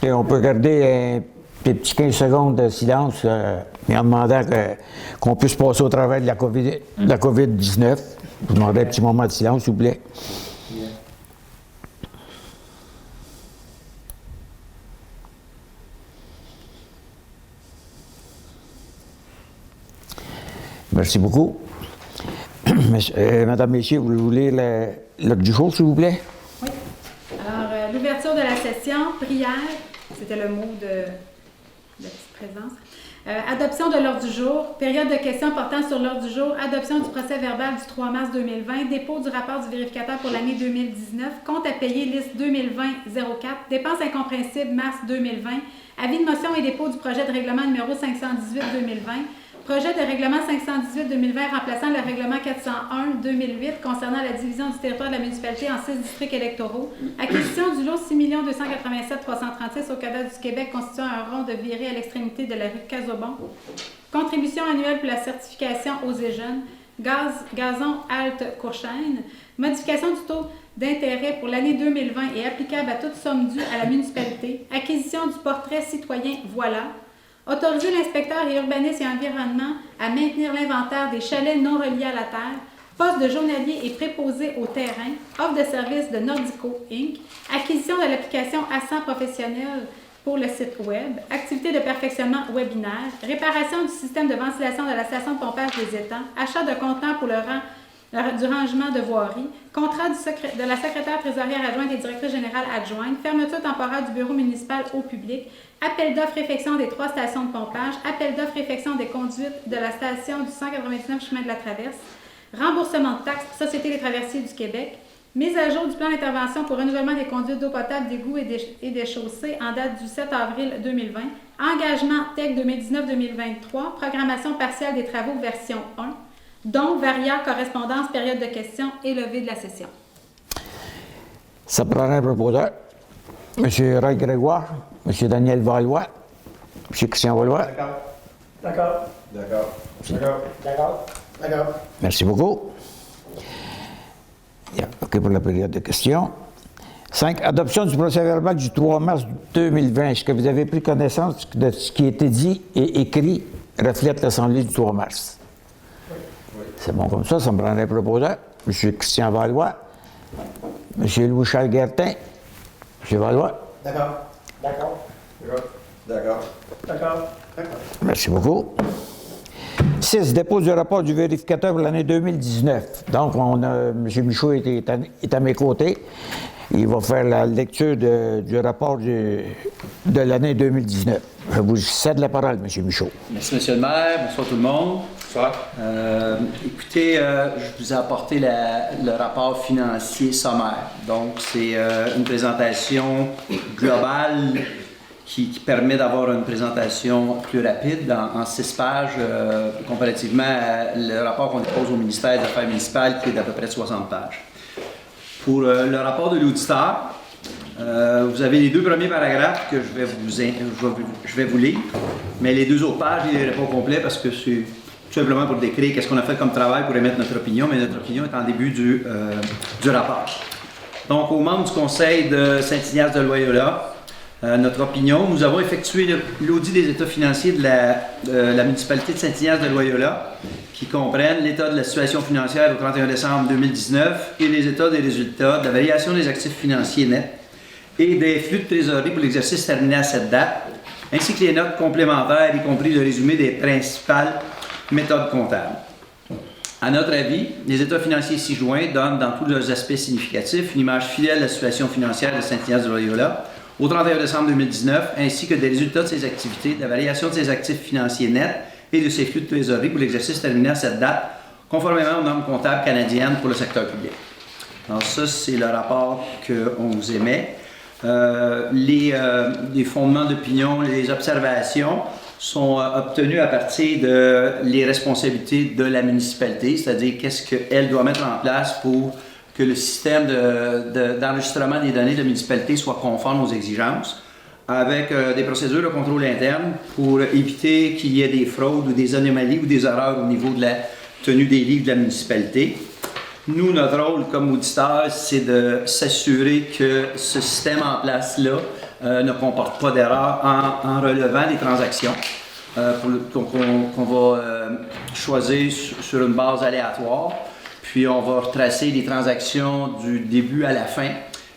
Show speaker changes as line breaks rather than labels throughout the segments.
Et on peut garder des petits 15 secondes de silence en demandant qu'on puisse passer au travers de la COVID-19. Je vous demanderai un petit moment de silence, s'il vous plaît. Merci beaucoup. Madame, Messieurs, vous voulez l'ordre du jour, s'il vous plaît?
Oui. Alors, l'ouverture de la session, prière, c'était le mot de petite présence. Adoption de l'ordre du jour, période de questions portant sur l'ordre du jour, adoption du procès verbal du 3 mars 2020, dépôt du rapport du vérificateur pour l'année 2019, compte à payer liste 2020-04, dépenses incompréhensibles mars 2020, avis de motion et dépôt du projet de règlement numéro 518-2020, projet de règlement 518-2020 remplaçant le règlement 401-2008 concernant la division du territoire de la municipalité en 6 districts électoraux, acquisition du lot 6 287 336 au cadastre du Québec constituant un rond de virée à l'extrémité de la rue Cazobon, contribution annuelle pour la certification aux et jeunes, gazon halte Courchaine, modification du taux d'intérêt pour l'année 2020 et applicable à toute somme due à la municipalité, acquisition du portrait citoyen Voilà, autoriser l'inspecteur et urbaniste et environnement à maintenir l'inventaire des chalets non reliés à la terre, poste de journalier et préposé au terrain, offre de service de Nordico Inc., acquisition de l'application Ascent professionnel pour le site web, activité de perfectionnement webinaire, réparation du système de ventilation de la station de pompage des étangs, achat de contenants pour du rangement de voirie, contrat de la secrétaire trésorière adjointe et directrice générale adjointe, fermeture temporaire du bureau municipal au public, appel d'offres réfection des 3 stations de pompage, appel d'offres réfection des conduites de la station du 199 chemin de la Traverse, remboursement de taxes, Société des traversiers du Québec, mise à jour du plan d'intervention pour renouvellement des conduites d'eau potable, d'égouts et des chaussées en date du 7 avril 2020, engagement TEC 2019-2023, programmation partielle des travaux version 1, dont variable correspondance, période de questions et levée de la session.
Ça prendrait un proposeur. M. Roy Grégoire, M. Daniel Valois, M. Christian Valois.
D'accord.
Merci beaucoup. OK pour la période de questions. 5. Adoption du procès verbal du 3 mars 2020. Est-ce que vous avez pris connaissance de ce qui a été dit et écrit reflète l'Assemblée du 3 mars? C'est bon comme ça me prendrait un proposeur. M. Christian Valois, M. Louis-Charles Guertin, M. Valois.
D'accord.
Merci beaucoup. 6. Dépôt du rapport du vérificateur pour l'année 2019. Donc, M. Michaud est à mes côtés. Il va faire la lecture du rapport de l'année 2019. Je vous cède la parole, M. Michaud.
Merci, M. le maire. Bonsoir tout le monde.
Bonsoir.
Écoutez, je vous ai apporté le rapport financier sommaire. Donc, c'est une présentation globale qui permet d'avoir une présentation plus rapide en 6 pages comparativement à le rapport qu'on dépose au ministère des Affaires municipales qui est d'à peu près 60 pages. Pour le rapport de l'auditeur, vous avez les 2 premiers paragraphes que je vais vous lire, mais les 2 autres pages, je ne les lirai pas au complet parce que c'est tout simplement pour décrire qu'est-ce qu'on a fait comme travail pour émettre notre opinion, mais notre opinion est en début du rapport. Donc, aux membres du conseil de Saint-Ignace de Loyola, notre opinion, nous avons effectué l'audit des états financiers de la municipalité de Saint-Ignace de Loyola, qui comprennent l'état de la situation financière au 31 décembre 2019 et les états des résultats de la variation des actifs financiers nets et des flux de trésorerie pour l'exercice terminé à cette date, ainsi que les notes complémentaires, y compris le résumé des principales méthodes comptables. À notre avis, les états financiers ci-joints donnent, dans tous leurs aspects significatifs, une image fidèle de la situation financière de Saint-Ignace de Loyola au 31 décembre 2019, ainsi que des résultats de ses activités, de la variation de ses actifs financiers nets et de ses flux de trésorerie pour l'exercice terminé à cette date, conformément aux normes comptables canadiennes pour le secteur public. Alors ça, c'est le rapport qu'on vous émet. Les fondements d'opinion, les observations sont obtenus à partir de les responsabilités de la municipalité, c'est-à-dire qu'est-ce qu'elle doit mettre en place pour que le système d'enregistrement des données de la municipalité soit conforme aux exigences, avec des procédures de contrôle interne pour éviter qu'il y ait des fraudes ou des anomalies ou des erreurs au niveau de la tenue des livres de la municipalité. Nous, notre rôle comme auditeurs, c'est de s'assurer que ce système en place-là ne comporte pas d'erreur en relevant des transactions qu'on va choisir sur une base aléatoire. Puis on va retracer les transactions du début à la fin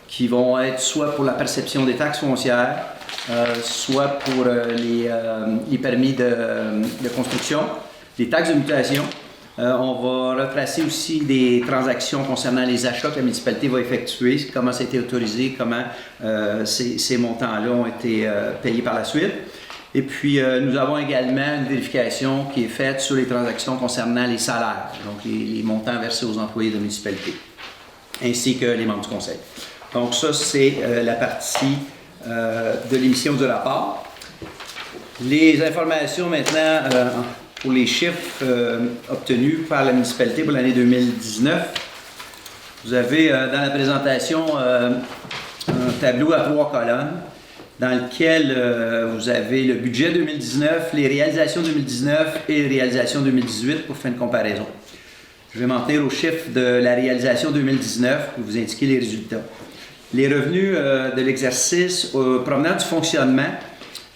qui vont être soit pour la perception des taxes foncières, soit pour les permis de construction, les taxes de mutation. On va retracer aussi des transactions concernant les achats que la municipalité va effectuer, comment ça a été autorisé, comment ces montants-là ont été payés par la suite. Et puis, nous avons également une vérification qui est faite sur les transactions concernant les salaires, donc les montants versés aux employés de la municipalité, ainsi que les membres du conseil. Donc ça, c'est la partie de l'émission du rapport. Les informations maintenant pour les chiffres obtenus par la municipalité pour l'année 2019. Vous avez dans la présentation un tableau à 3 colonnes dans lequel vous avez le budget 2019, les réalisations 2019 et les réalisations 2018 pour faire une comparaison. Je vais m'en tenir aux chiffres de la réalisation 2019 pour vous indiquer les résultats. Les revenus de l'exercice provenant du fonctionnement,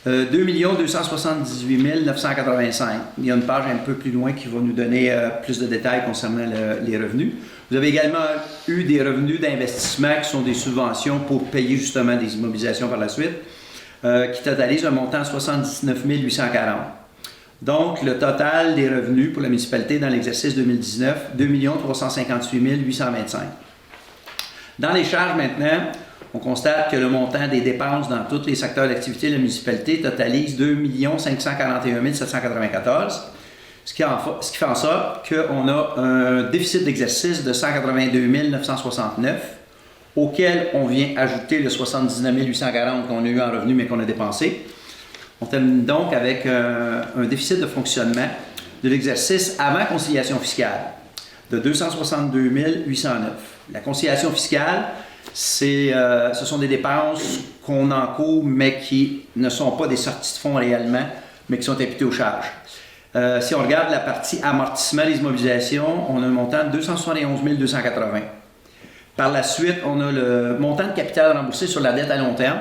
2 278 985. Il y a une page un peu plus loin qui va nous donner plus de détails concernant les revenus. Vous avez également eu des revenus d'investissement qui sont des subventions pour payer justement des immobilisations par la suite, qui totalisent un montant de 79 840. Donc, le total des revenus pour la municipalité dans l'exercice 2019, 2 358 825. Dans les charges maintenant, on constate que le montant des dépenses dans tous les secteurs d'activité de la municipalité totalise 2 541 794, ce qui fait en sorte qu'on a un déficit d'exercice de 182 969, auquel on vient ajouter le 79 840 qu'on a eu en revenus mais qu'on a dépensé. On termine donc avec un déficit de fonctionnement de l'exercice avant conciliation fiscale de 262 809. La conciliation fiscale, ce sont des dépenses qu'on encourt, mais qui ne sont pas des sorties de fonds réellement, mais qui sont imputées aux charges. Si on regarde la partie amortissement des immobilisations, on a un montant de 271 280. Par la suite, on a le montant de capital remboursé sur la dette à long terme,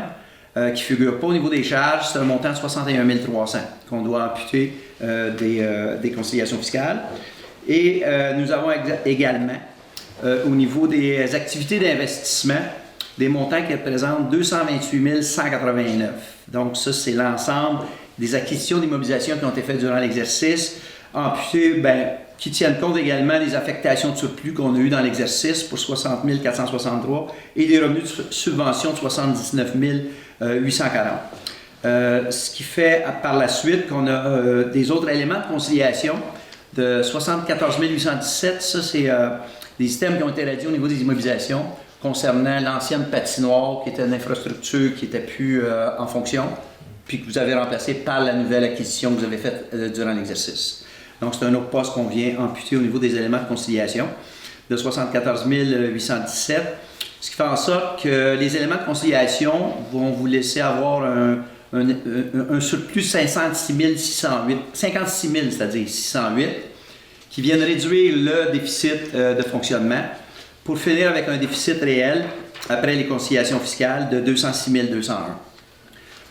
qui ne figure pas au niveau des charges, c'est un montant de 61 300 qu'on doit amputer des conciliations fiscales. Et nous avons également, au niveau des activités d'investissement, des montants qui représentent 228 189. Donc ça, c'est l'ensemble des acquisitions d'immobilisation qui ont été faites durant l'exercice, amputés, qui tiennent compte également des affectations de surplus qu'on a eues dans l'exercice pour 60 463 et des revenus de subvention de 79 840. Ce qui fait par la suite qu'on a des autres éléments de conciliation de 74 817. Ça, c'est des systèmes qui ont été réduits au niveau des immobilisations concernant l'ancienne patinoire qui était une infrastructure qui n'était plus en fonction, puis que vous avez remplacé par la nouvelle acquisition que vous avez faite durant l'exercice. Donc, c'est un autre poste qu'on vient amputer au niveau des éléments de conciliation de 74 817, ce qui fait en sorte que les éléments de conciliation vont vous laisser avoir un surplus de 56 000, c'est-à-dire 608, qui viennent réduire le déficit de fonctionnement pour finir avec un déficit réel après les conciliations fiscales de 206 201.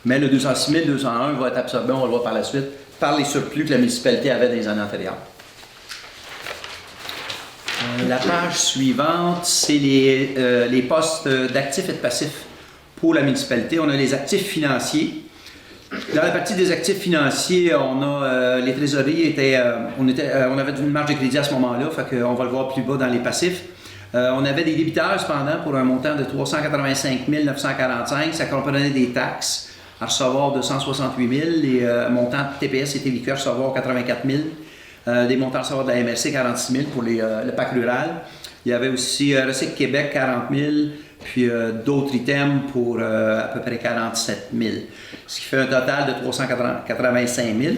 Mais le 206 201 va être absorbé, on va le voir par la suite, par les surplus que la municipalité avait dans les années antérieures. La page suivante, c'est les postes d'actifs et de passifs pour la municipalité. On a les actifs financiers. Dans la partie des actifs financiers, on a les trésoreries on avait une marge de crédit à ce moment-là, fait qu'on va le voir plus bas dans les passifs. On avait des débiteurs cependant pour un montant de 385 945. Ça comprenait des taxes à recevoir de 168 000, les montants de TPS et TVQ à recevoir 84 000, des montants à recevoir de la MRC 46 000 pour le PAC rural. Il y avait aussi Recycle Québec 40 000, puis d'autres items pour à peu près 47 000, ce qui fait un total de 385 000.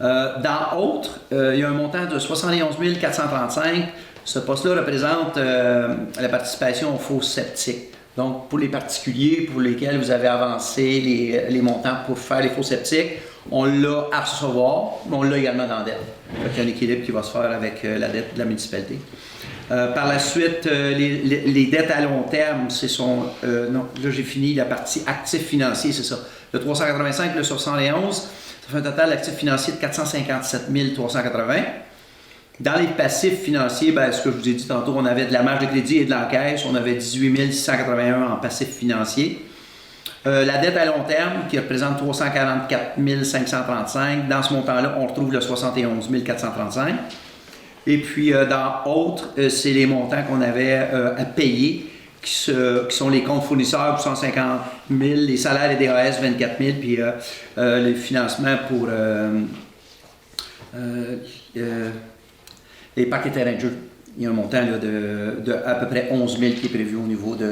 Dans autres, il y a un montant de 71 435. Ce poste-là représente la participation aux fosses septiques. Donc, pour les particuliers pour lesquels vous avez avancé les montants pour faire les fosses septiques, on l'a à recevoir, mais on l'a également dans la dette. Donc, il y a un équilibre qui va se faire avec la dette de la municipalité. Par la suite, les dettes à long terme, non, là j'ai fini la partie actifs financiers, c'est ça. Le 385, le 71, ça fait un total d'actifs financiers de 457 380. Dans les passifs financiers, ben, ce que je vous ai dit tantôt, on avait de la marge de crédit et de l'encaisse, on avait 18 681 en passifs financiers. La dette à long terme, qui représente 344 535, dans ce montant-là, on retrouve le 71 435. Et puis, dans autres, c'est les montants qu'on avait à payer, qui sont les comptes fournisseurs pour 150 000, les salaires et DAS 24 000, puis les financements pour les parcs et terrains de jeu. Il y a un montant là, de à peu près 11 000 qui est prévu au niveau du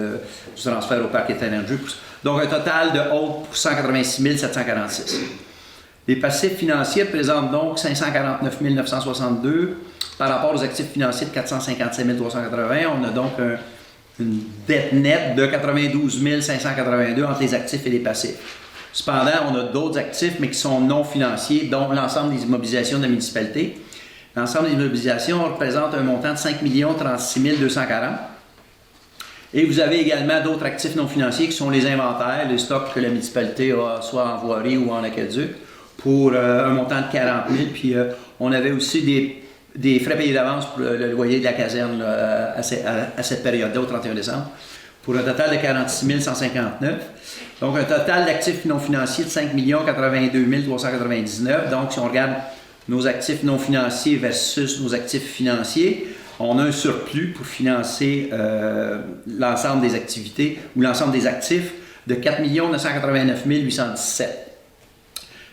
transfert au parc et terrains de jeu. Donc, un total de hausse pour 186 746. Les passifs financiers représentent donc 549 962 par rapport aux actifs financiers de 457 380. On a donc une dette nette de 92 582 entre les actifs et les passifs. Cependant, on a d'autres actifs, mais qui sont non financiers, dont l'ensemble des immobilisations de la municipalité. L'ensemble des immobilisations représente un montant de 5 36 240. Et vous avez également d'autres actifs non financiers qui sont les inventaires, les stocks que la municipalité a soit en voirie ou en aqueduc, pour un montant de 40 000. Puis on avait aussi des frais payés d'avance pour le loyer de la caserne là, à cette période-là, au 31 décembre, pour un total de 46 159. Donc un total d'actifs non financiers de 5 82 399. Donc si on regarde nos actifs non financiers versus nos actifs financiers, on a un surplus pour financer l'ensemble des activités ou l'ensemble des actifs de 4 989 817.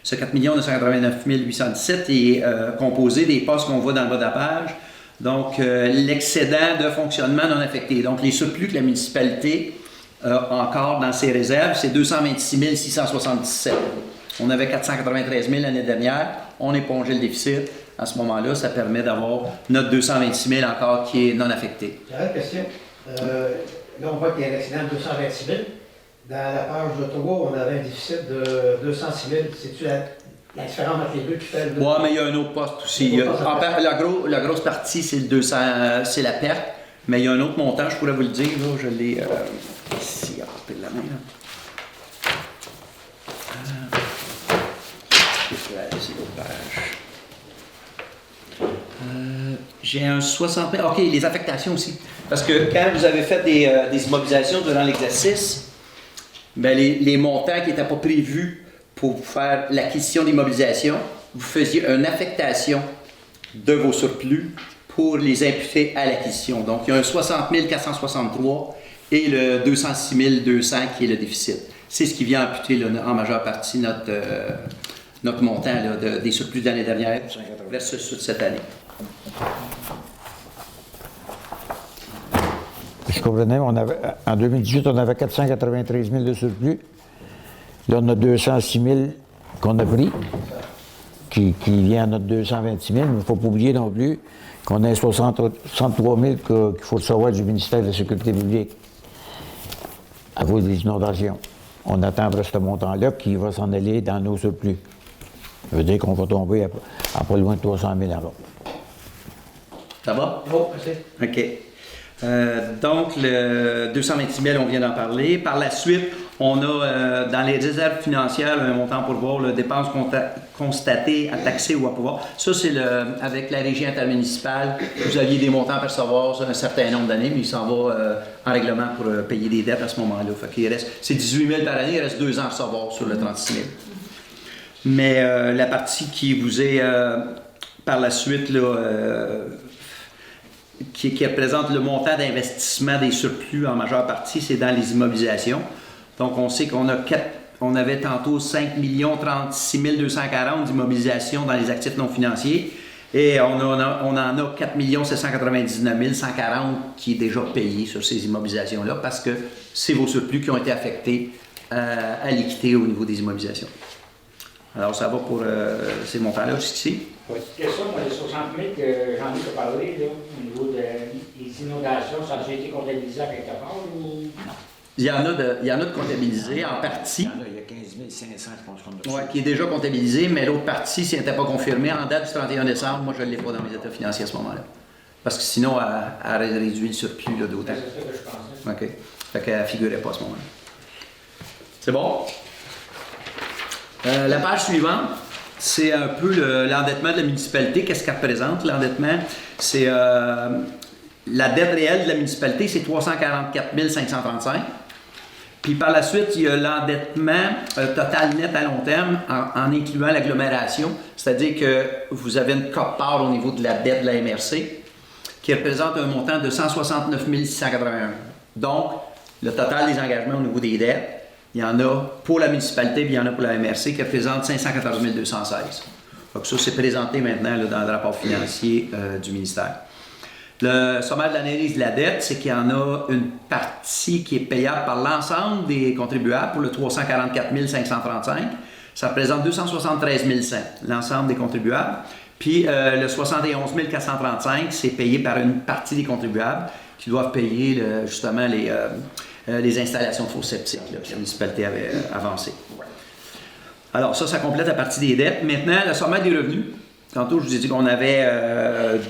Ce 4 989 817 est composé des postes qu'on voit dans le bas de la page. Donc, l'excédent de fonctionnement non affecté. Donc, les surplus que la municipalité a encore dans ses réserves, c'est 226 677. On avait 493 000 l'année dernière. On épongeait le déficit. À ce moment-là, ça permet d'avoir notre 226 000 encore qui est non affecté.
J'aurais une question. Là, on voit qu'il y a un excédent de 226 000. Dans la page de 3, on avait un déficit de 206 000. C'est-tu la différence entre les deux qui fait le...
Oui, mais il y a un autre poste aussi. La grosse partie, c'est le 200, c'est la perte. Mais il y a un autre montant, je pourrais vous le dire. Là, je l'ai ici, à portée de la main. C'est l'autre page. J'ai un 60 000. OK, les affectations aussi. Parce que quand vous avez fait des immobilisations durant l'exercice, ben les montants qui n'étaient pas prévus pour faire l'acquisition d'immobilisation, vous faisiez une affectation de vos surplus pour les imputer à l'acquisition. Donc, il y a un 60 463 et le 206 200 qui est le déficit. C'est ce qui vient amputer là, en majeure partie notre montant là, des surplus de l'année dernière versus ceux de cette année.
Je comprenais, en 2018, on avait 493 000 de surplus. Là, on a 206 000 qu'on a pris, qui vient à notre 226 000, mais il ne faut pas oublier non plus qu'on a 63 000 qu'il faut recevoir du ministère de la Sécurité publique à cause des inondations. On attend après ce montant-là qui va s'en aller dans nos surplus. Ça veut dire qu'on va tomber à pas loin de 300 000 alors.
Ça va?
Oh, merci.
OK. Donc, le 226 000, on vient d'en parler. Par la suite, on a dans les réserves financières un montant pour voir les dépenses constatées à taxer ou à pouvoir. Ça, c'est avec la régie intermunicipale. Vous aviez des montants à percevoir sur un certain nombre d'années, mais il s'en va en règlement pour payer des dettes à ce moment-là. Fait qu'il reste, c'est 18 000 par année, il reste 2 ans à recevoir sur le 36 000. Mais la partie qui vous est par la suite, là, qui représente le montant d'investissement des surplus en majeure partie, c'est dans les immobilisations. Donc, on sait qu'on avait tantôt 5 36 240 d'immobilisation dans les actifs non financiers et on en a 4 799 140 qui est déjà payé sur ces immobilisations-là parce que c'est vos surplus qui ont été affectés à l'équité au niveau des immobilisations. Alors, ça va pour ces montants-là jusqu'ici.
Oui. Question, moi, les 60 000 que j'en ai parlé, là, au niveau des inondations, ça a déjà été comptabilisé à quelque part ou... Non.
Il y en a de comptabilisés en partie.
Il y a 15 500, je pense.
Oui, qui est déjà comptabilisé, mais l'autre partie, si elle n'était pas confirmée, en date du 31 décembre, moi, je ne l'ai pas dans mes états financiers à ce moment-là. Parce que sinon, elle réduit le surplus d'autant.
C'est ça que je pensais.
OK. Fait qu'elle ne figurait pas à ce moment-là. C'est bon? La page suivante, c'est un peu l'endettement de la municipalité. Qu'est-ce qu'elle représente, l'endettement? C'est la dette réelle de la municipalité, c'est 344 535. Puis par la suite, il y a l'endettement total net à long terme en incluant l'agglomération. C'est-à-dire que vous avez une quote-part au niveau de la dette de la MRC qui représente un montant de 169 681. Donc, le total des engagements au niveau des dettes, il y en a pour la municipalité, puis il y en a pour la MRC qui représente 514 216. Donc ça, c'est présenté maintenant là, dans le rapport financier du ministère. Le sommaire de l'analyse de la dette, c'est qu'il y en a une partie qui est payable par l'ensemble des contribuables pour le 344 535. Ça représente 273 100, l'ensemble des contribuables. Puis le 71 435, c'est payé par une partie des contribuables qui doivent payer justement les installations de fours septiques là, que la municipalité avait avancées. Alors ça complète la partie des dettes. Maintenant, le sommaire des revenus. Tantôt, je vous ai dit qu'on avait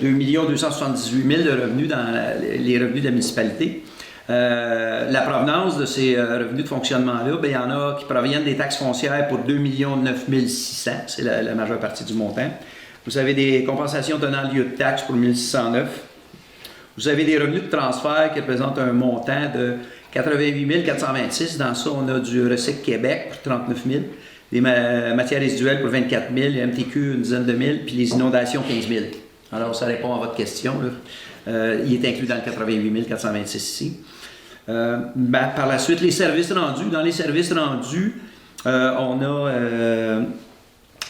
2 278 000 de revenus dans les revenus de la municipalité. La provenance de ces revenus de fonctionnement-là, bien, il y en a qui proviennent des taxes foncières pour 2 9 600, c'est la majeure partie du montant. Vous avez des compensations tenant lieu de taxes pour 1 609. Vous avez des revenus de transfert qui représentent un montant de 88 426. Dans ça, on a du Recyc Québec pour 39 000. Des matières résiduelles pour 24 000, les MTQ une dizaine de mille, puis les inondations 15 000. Alors, ça répond à votre question. Il est inclus dans le 88 426 ici. Par la suite, les services rendus. Dans les services rendus, on a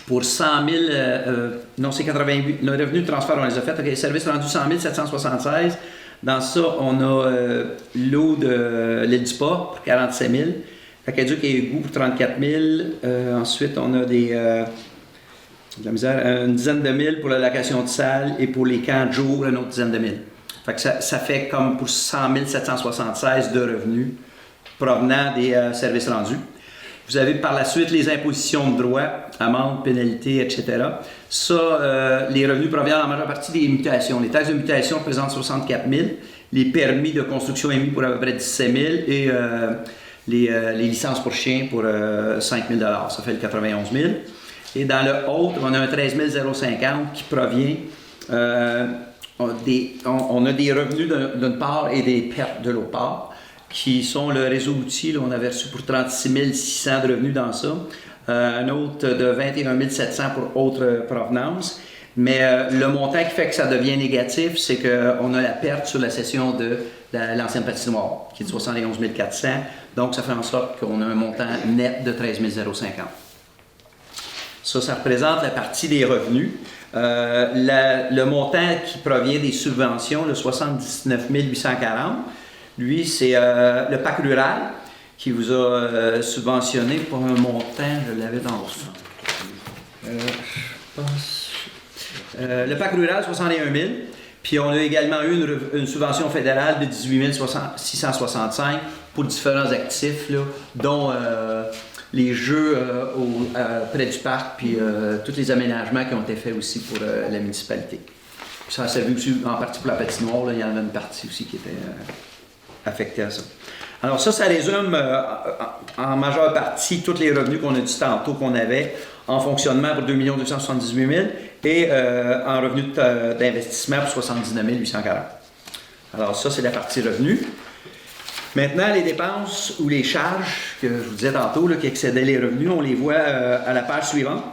pour 100 000, non, c'est 88, le revenu de transfert, on les a fait. Okay, services rendus 100 776. Dans ça, on a l'eau de l'île du Pas pour 47 000. Aqueduc et égout pour 34 000. Ensuite, on a de la misère, une dizaine de mille pour la location de salle et pour les camps de jour, une autre dizaine de mille. Fait que ça fait comme pour 100 776 de revenus provenant des services rendus. Vous avez par la suite les impositions de droit, amendes, pénalités, etc. Ça, les revenus proviennent en majeure partie des mutations. Les taxes de mutation représentent 64 000. Les permis de construction émis pour à peu près 17 000 et les licences pour chiens pour 5 000 $. Ça fait le 91 000. Et dans le autre, on a un 13 050 qui provient... on a des revenus d'une part et des pertes de l'autre part, qui sont le réseau outils. Là, on avait reçu pour 36 600 de revenus dans ça. Un autre de 21 700 pour autres provenances. Mais le montant qui fait que ça devient négatif, c'est qu'on a la perte sur la cession de l'ancienne patinoire, qui est de 71 400. Donc, ça fait en sorte qu'on a un montant net de 13 050. Ça représente la partie des revenus. Le montant qui provient des subventions, le 79 840, lui, c'est le PAC rural qui vous a subventionné pour un montant, je l'avais dans le je pense... le PAC rural, 61 000. Puis on a également eu une subvention fédérale de 18 665 pour différents actifs, là, dont les jeux près du parc, puis tous les aménagements qui ont été faits aussi pour la municipalité. Puis ça a servi aussi en partie pour la patinoire, là, il y en a une partie aussi qui était affectée à ça. Alors ça résume en majeure partie tous les revenus qu'on a dit tantôt qu'on avait en fonctionnement pour 2 278 000 et en revenus d'investissement pour 79 840. Alors ça, c'est la partie revenus. Maintenant, les dépenses ou les charges que je vous disais tantôt là, qui excédaient les revenus, on les voit à la page suivante.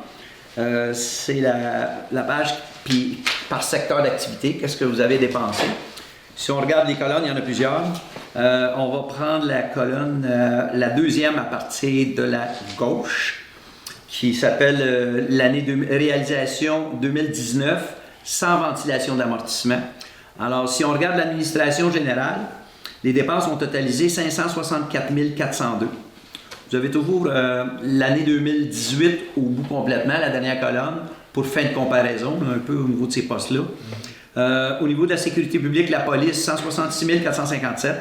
C'est la page puis, par secteur d'activité, qu'est-ce que vous avez dépensé. Si on regarde les colonnes, il y en a plusieurs. On va prendre la colonne, la deuxième à partir de la gauche, qui s'appelle l'année de réalisation 2019 sans ventilation d'amortissement. Alors, si on regarde l'administration générale, les dépenses ont totalisé 564 402. Vous avez toujours l'année 2018 au bout complètement, la dernière colonne, pour fin de comparaison, un peu au niveau de ces postes-là. Au niveau de la sécurité publique, la police, 166 457.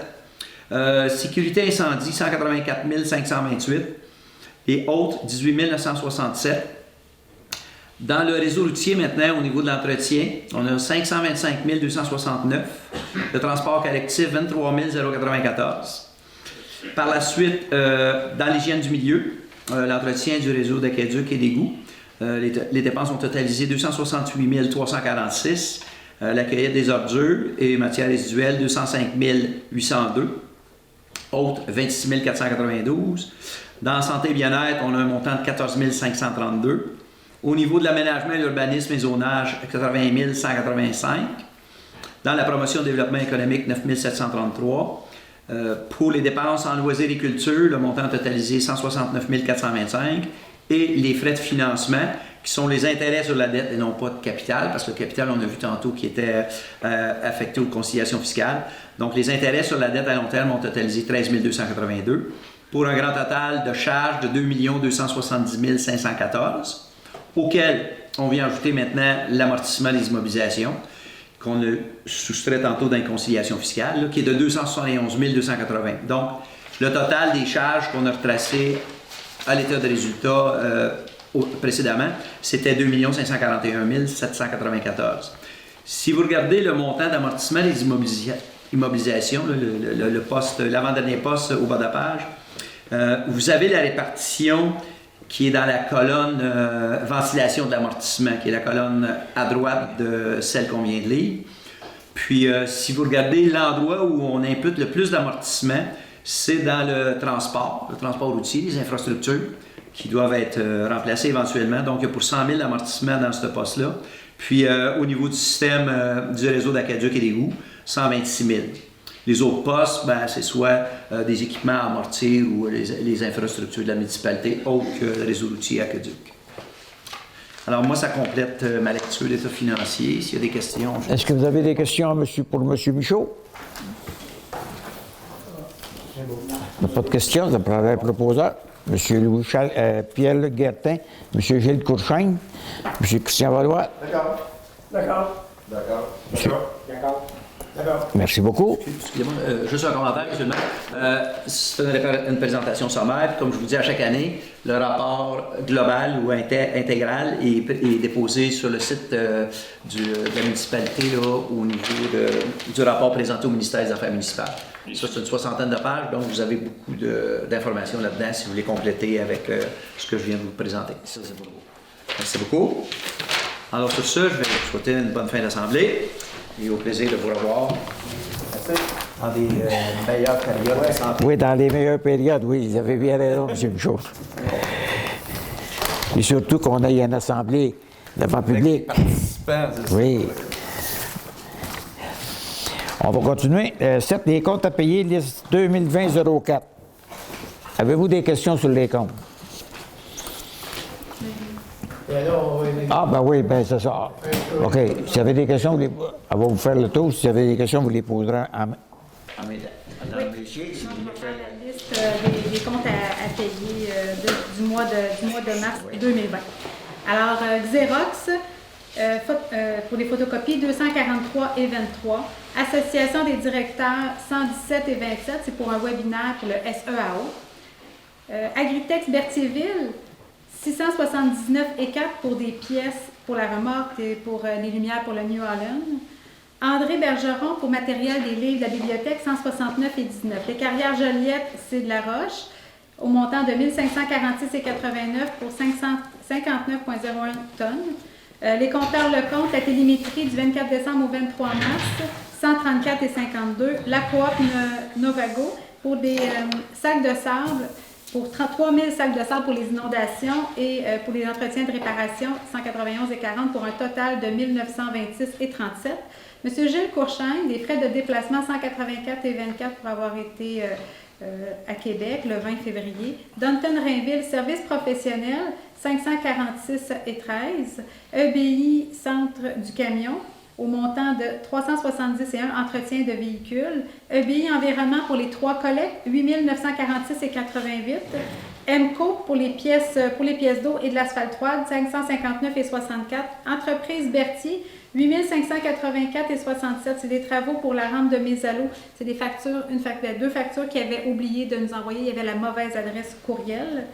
Sécurité incendie, 184 528. Et autres, 18 967. Dans le réseau routier maintenant, au niveau de l'entretien, on a 525 269. Le transport collectif, 23 094. Par la suite, dans l'hygiène du milieu, l'entretien du réseau d'aqueduc et d'égouts, les dépenses ont totalisé 268 346. La cueillette des ordures et matières résiduelles, 205 802. Autres, 26 492. Dans santé et bien-être, on a un montant de 14 532. Au niveau de l'aménagement, l'urbanisme et zonage, 80 185. Dans la promotion et développement économique, 9 733. Pour les dépenses en loisirs et culture, le montant totalisé 169 425. Et les frais de financement, qui sont les intérêts sur la dette et non pas de capital, parce que le capital, on a vu tantôt, qui était affecté aux conciliations fiscales. Donc, les intérêts sur la dette à long terme ont totalisé 13 282, pour un grand total de charges de 2 270 514, auquel on vient ajouter maintenant l'amortissement des immobilisations, qu'on a soustrait tantôt dans les conciliations fiscales, là, qui est de 271 280. Donc, le total des charges qu'on a retracées à l'état de résultat précédemment, c'était 2 541 794. Si vous regardez le montant d'amortissement des immobilisations, l'avant-dernier poste au bas de la page, vous avez la répartition qui est dans la colonne ventilation de l'amortissement, qui est la colonne à droite de celle qu'on vient de lire. Puis, si vous regardez l'endroit où on impute le plus d'amortissement, c'est dans le transport routier, les infrastructures qui doivent être remplacées éventuellement. Donc, il y a pour 100 000 d'amortissement dans ce poste-là. Puis, au niveau du système du réseau d'aqueduc et d'égouts, 126 000. Les autres postes, ben, c'est soit des équipements à amortir ou les infrastructures de la municipalité, autres que le réseau routier aqueduc. Alors, moi, ça complète ma lecture d'état financier. S'il y a des questions...
Est-ce que vous avez des questions pour M. Michaud? Pas de questions, ça prendrait le proposeur. M. Pierre Guertin, M. Gilles Courchaine, M. Christian Valois.
D'accord. D'accord. D'accord. D'accord. D'accord. D'accord.
Merci beaucoup.
Excusez-moi, juste un commentaire, M. le maire. C'est une présentation sommaire. Comme je vous dis à chaque année, le rapport global ou intégral est déposé sur le site de la municipalité là, au niveau du rapport présenté au ministère des Affaires municipales. Ça, c'est une soixantaine de pages, donc vous avez beaucoup d'informations là-dedans si vous voulez compléter avec ce que je viens de vous présenter. Ça, c'est pour vous. Merci beaucoup. Alors, sur ce, je vais vous souhaiter une bonne fin d'assemblée et au plaisir de vous revoir dans des meilleures périodes de santé.
Oui, dans les meilleures périodes, oui, vous avez bien raison, M. Michaud. Et surtout qu'on ait une assemblée devant public. Oui. On va continuer. 7. Les comptes à payer, liste 2020-04. Avez-vous des questions sur les comptes? Ah, ben oui, ben c'est ça. OK. Si vous avez des questions, elle va vous faire le tour. Si vous avez des questions, vous les poserez dans le fichier.
On va faire la liste des comptes à payer du mois de mars 2020. Alors, Xerox, pour les photocopies, 243 et 23. Association des directeurs, 117 et 27. C'est pour un webinaire pour le SEAO. Agritex Berthierville, 679 et 4 pour des pièces pour la remorque et pour les lumières pour le New Holland. André Bergeron pour matériel des livres de la bibliothèque, 169 et 19. Les carrières Joliette, c'est de la Roche, au montant de 1546 et 89 pour 59,01 tonnes. Les compteurs Lecomte, la télémétrie du 24 décembre au 23 mars, 134 et 52. La coop Novago pour des sacs de sable, pour 33 000 sacs de sable pour les inondations et pour les entretiens de réparation, 191 et 40 pour un total de 1926 et 37. Monsieur Gilles Courchaine, des frais de déplacement, 184 et 24 pour avoir été à Québec le 20 février. Dunton Rainville, service professionnel, 546 et 13. EBI, centre du camion, au montant de 371, entretien de véhicules. EBI, environnement pour les 3 collectes, 8 946 et 88. MCO pour les pièces d'eau et de l'asphalte froide, 559 et 64. Entreprise Berthier, 8584 et 67. C'est des travaux pour la rampe de mise à l'eau. C'est des factures, deux factures qu'ils avaient oublié de nous envoyer. Il y avait la mauvaise adresse courriel.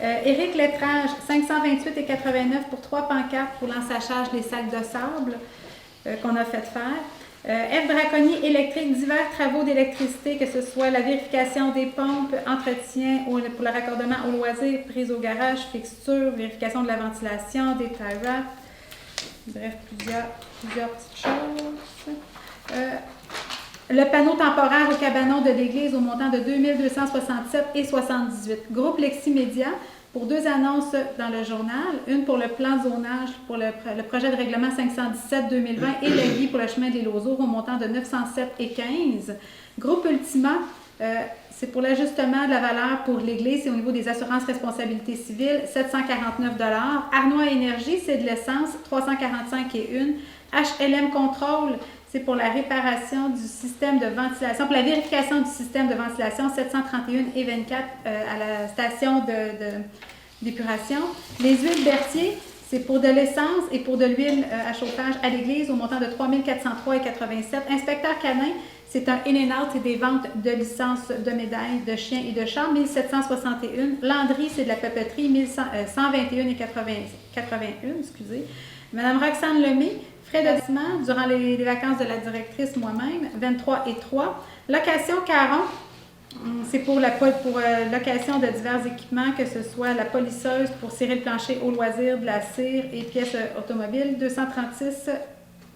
Éric Lettrage, 528 et 89 pour 3 pancartes pour l'ensachage des sacs de sable qu'on a fait faire. F. Braconnier électrique, divers travaux d'électricité, que ce soit la vérification des pompes, entretien pour le raccordement au loisir, prise au garage, fixture, vérification de la ventilation, des tie wraps, bref, plusieurs petites choses. Le panneau temporaire au cabanon de l'église au montant de 2267 et 78. Groupe Leximédia pour 2 annonces dans le journal, une pour le plan de zonage pour le projet de règlement 517-2020 et l'avis pour le chemin des Lauseaux au montant de 907 et 15. Groupe Ultima, c'est pour l'ajustement de la valeur pour l'Église, c'est au niveau des assurances responsabilité civile, 749 $. Arnois Énergie, c'est de l'essence, 345 et 1. HLM Contrôle, c'est pour la réparation du système de ventilation, pour la vérification du système de ventilation, 731 et 24 à la station d'épuration. Les huiles Berthier, c'est pour de l'essence et pour de l'huile à chauffage à l'église au montant de 3403 et 87. Inspecteur Canin, c'est un in-and-out, c'est des ventes de licences de médailles de chiens et de chats, 1761. Landry, c'est de la papeterie, 1121 et 81, excusez. Madame Roxane Lemay, frais de déciment durant les vacances de la directrice moi-même, 23 et 3. Location Caron, c'est pour location de divers équipements, que ce soit la polisseuse pour cirer le plancher au loisir, de la cire et pièces automobiles, 236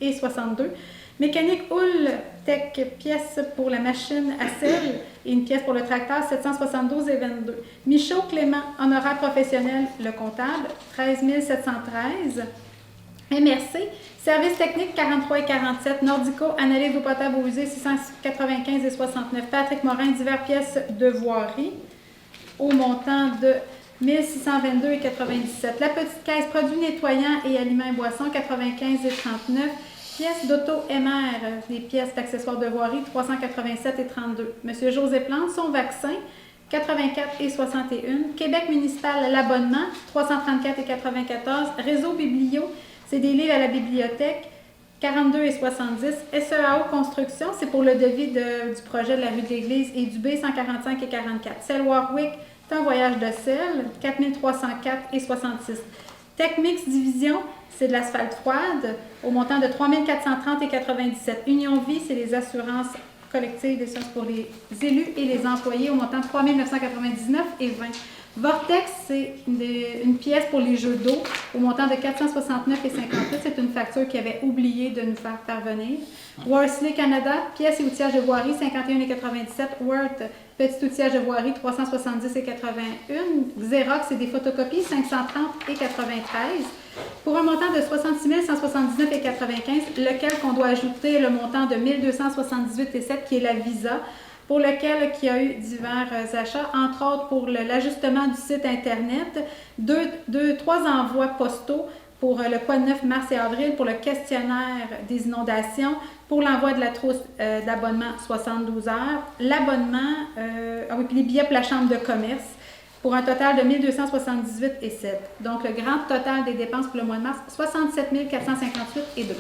et 62. Mécanique Houle Tech, pièce pour la machine à sel et une pièce pour le tracteur, 772 et 22. Michaud Clément, honoraire professionnel, le comptable, 13 713. MRC, service technique 43 et 47, Nordico, analyse d'eau potable aux usées 695 et 69, Patrick Morin, diverses pièces de voirie au montant de 1622 et 97. La petite caisse, produits nettoyants et aliments et boissons 95 et 39, pièces d'auto MR, des pièces d'accessoires de voirie 387 et 32. Monsieur José Plante, son vaccin 84 et 61. Québec municipal, l'abonnement 334 et 94. Réseau Biblio, c'est des livres à la bibliothèque, 42 et 70. SEAO Construction, c'est pour le devis du projet de la rue de l'Église et du B, 145 et 44. Cell Warwick, c'est un voyage de sel, 4304 et 66. Techmix Division, c'est de l'asphalte froide, au montant de 3430 et 97. Union Vie, c'est les assurances collectives des sciences pour les élus et les employés, au montant de 3999 et 20. Vortex, c'est une pièce pour les jeux d'eau au montant de 469 et 58. C'est une facture qu'ils avaient oublié de nous faire parvenir. Worsley Canada, pièce et outillage de voirie 51 et 97. Worth, petit outillage de voirie 370 et 81. Xerox, c'est des photocopies 530 et 93. Pour un montant de 66 179 et 95, lequel qu'on doit ajouter le montant de 1278 et 7 qui est la Visa, pour lequel il y a eu divers achats, entre autres pour l'ajustement du site Internet, 3 envois postaux pour le Quad 9 mars et avril, pour le questionnaire des inondations, pour l'envoi de la trousse d'abonnement 72 heures, l'abonnement, puis les billets pour la Chambre de commerce, pour un total de 1278 et 7. Donc, le grand total des dépenses pour le mois de mars, 67 458 et 2.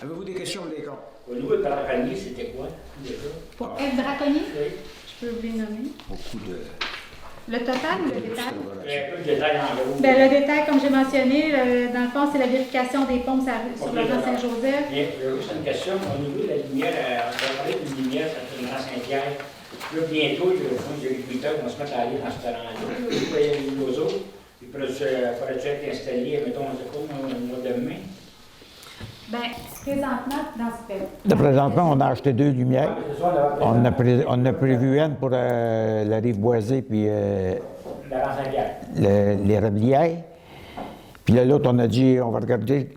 Avez-vous des questions, les gars?
Au niveau de Braconnier, c'était quoi, déjà?
Pour F. Braconnier,
Oui.
je peux vous les nommer.
Beaucoup de...
Le total ou le détail?
Un peu de détail en gros.
Bien, le détail, comme j'ai mentionné, dans le fond, c'est la vérification des pompes sur le Grand Saint-Joseph.
Bien, j'ai juste une question. Au niveau de la lumière, on va parler d'une lumière sur le Grand Saint-Pierre. Là, bientôt, je pense que les agriculteurs vont se mettre à aller dans ce terrain-là. Vous voyez les oiseaux. Il pourrait être installé, mettons, au mois de mai.
Bien, présentement, dans ce cas.
Là, présentement, on a acheté 2 lumières.
Ce soir, on
On a prévu une pour la rive boisée puis
le Grand Saint-Pierre.
les Rablières. Puis là, l'autre, on a dit, on va regarder,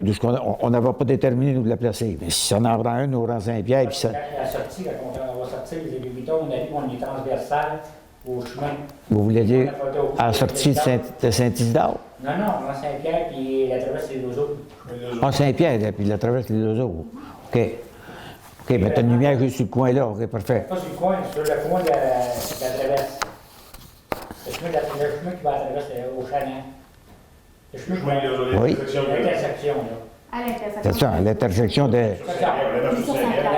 on n'avait pas déterminé nous de la placer. Mais si on en prend une au Grand Saint-Pierre, puis ça...
La sortie, quand on va sortir les agriculteurs, on a dit qu'on est transversal au chemin.
Vous voulez dire à la sortie de Saint-Isidore?
Non, Grand Saint-Pierre, puis la traverse des oiseaux.
Ah, Saint-Pierre, là, puis la traverse les oiseaux. OK. OK, mais t'as une lumière juste sur le coin là. OK, parfait.
Pas sur le coin, sur le coin de la traverse. Le chemin qui va à travers au Chaland. Le chemin qui va
Oui.
l'intersection, là.
À l'intersection.
C'est ça, à l'intersection de.
C'est ça.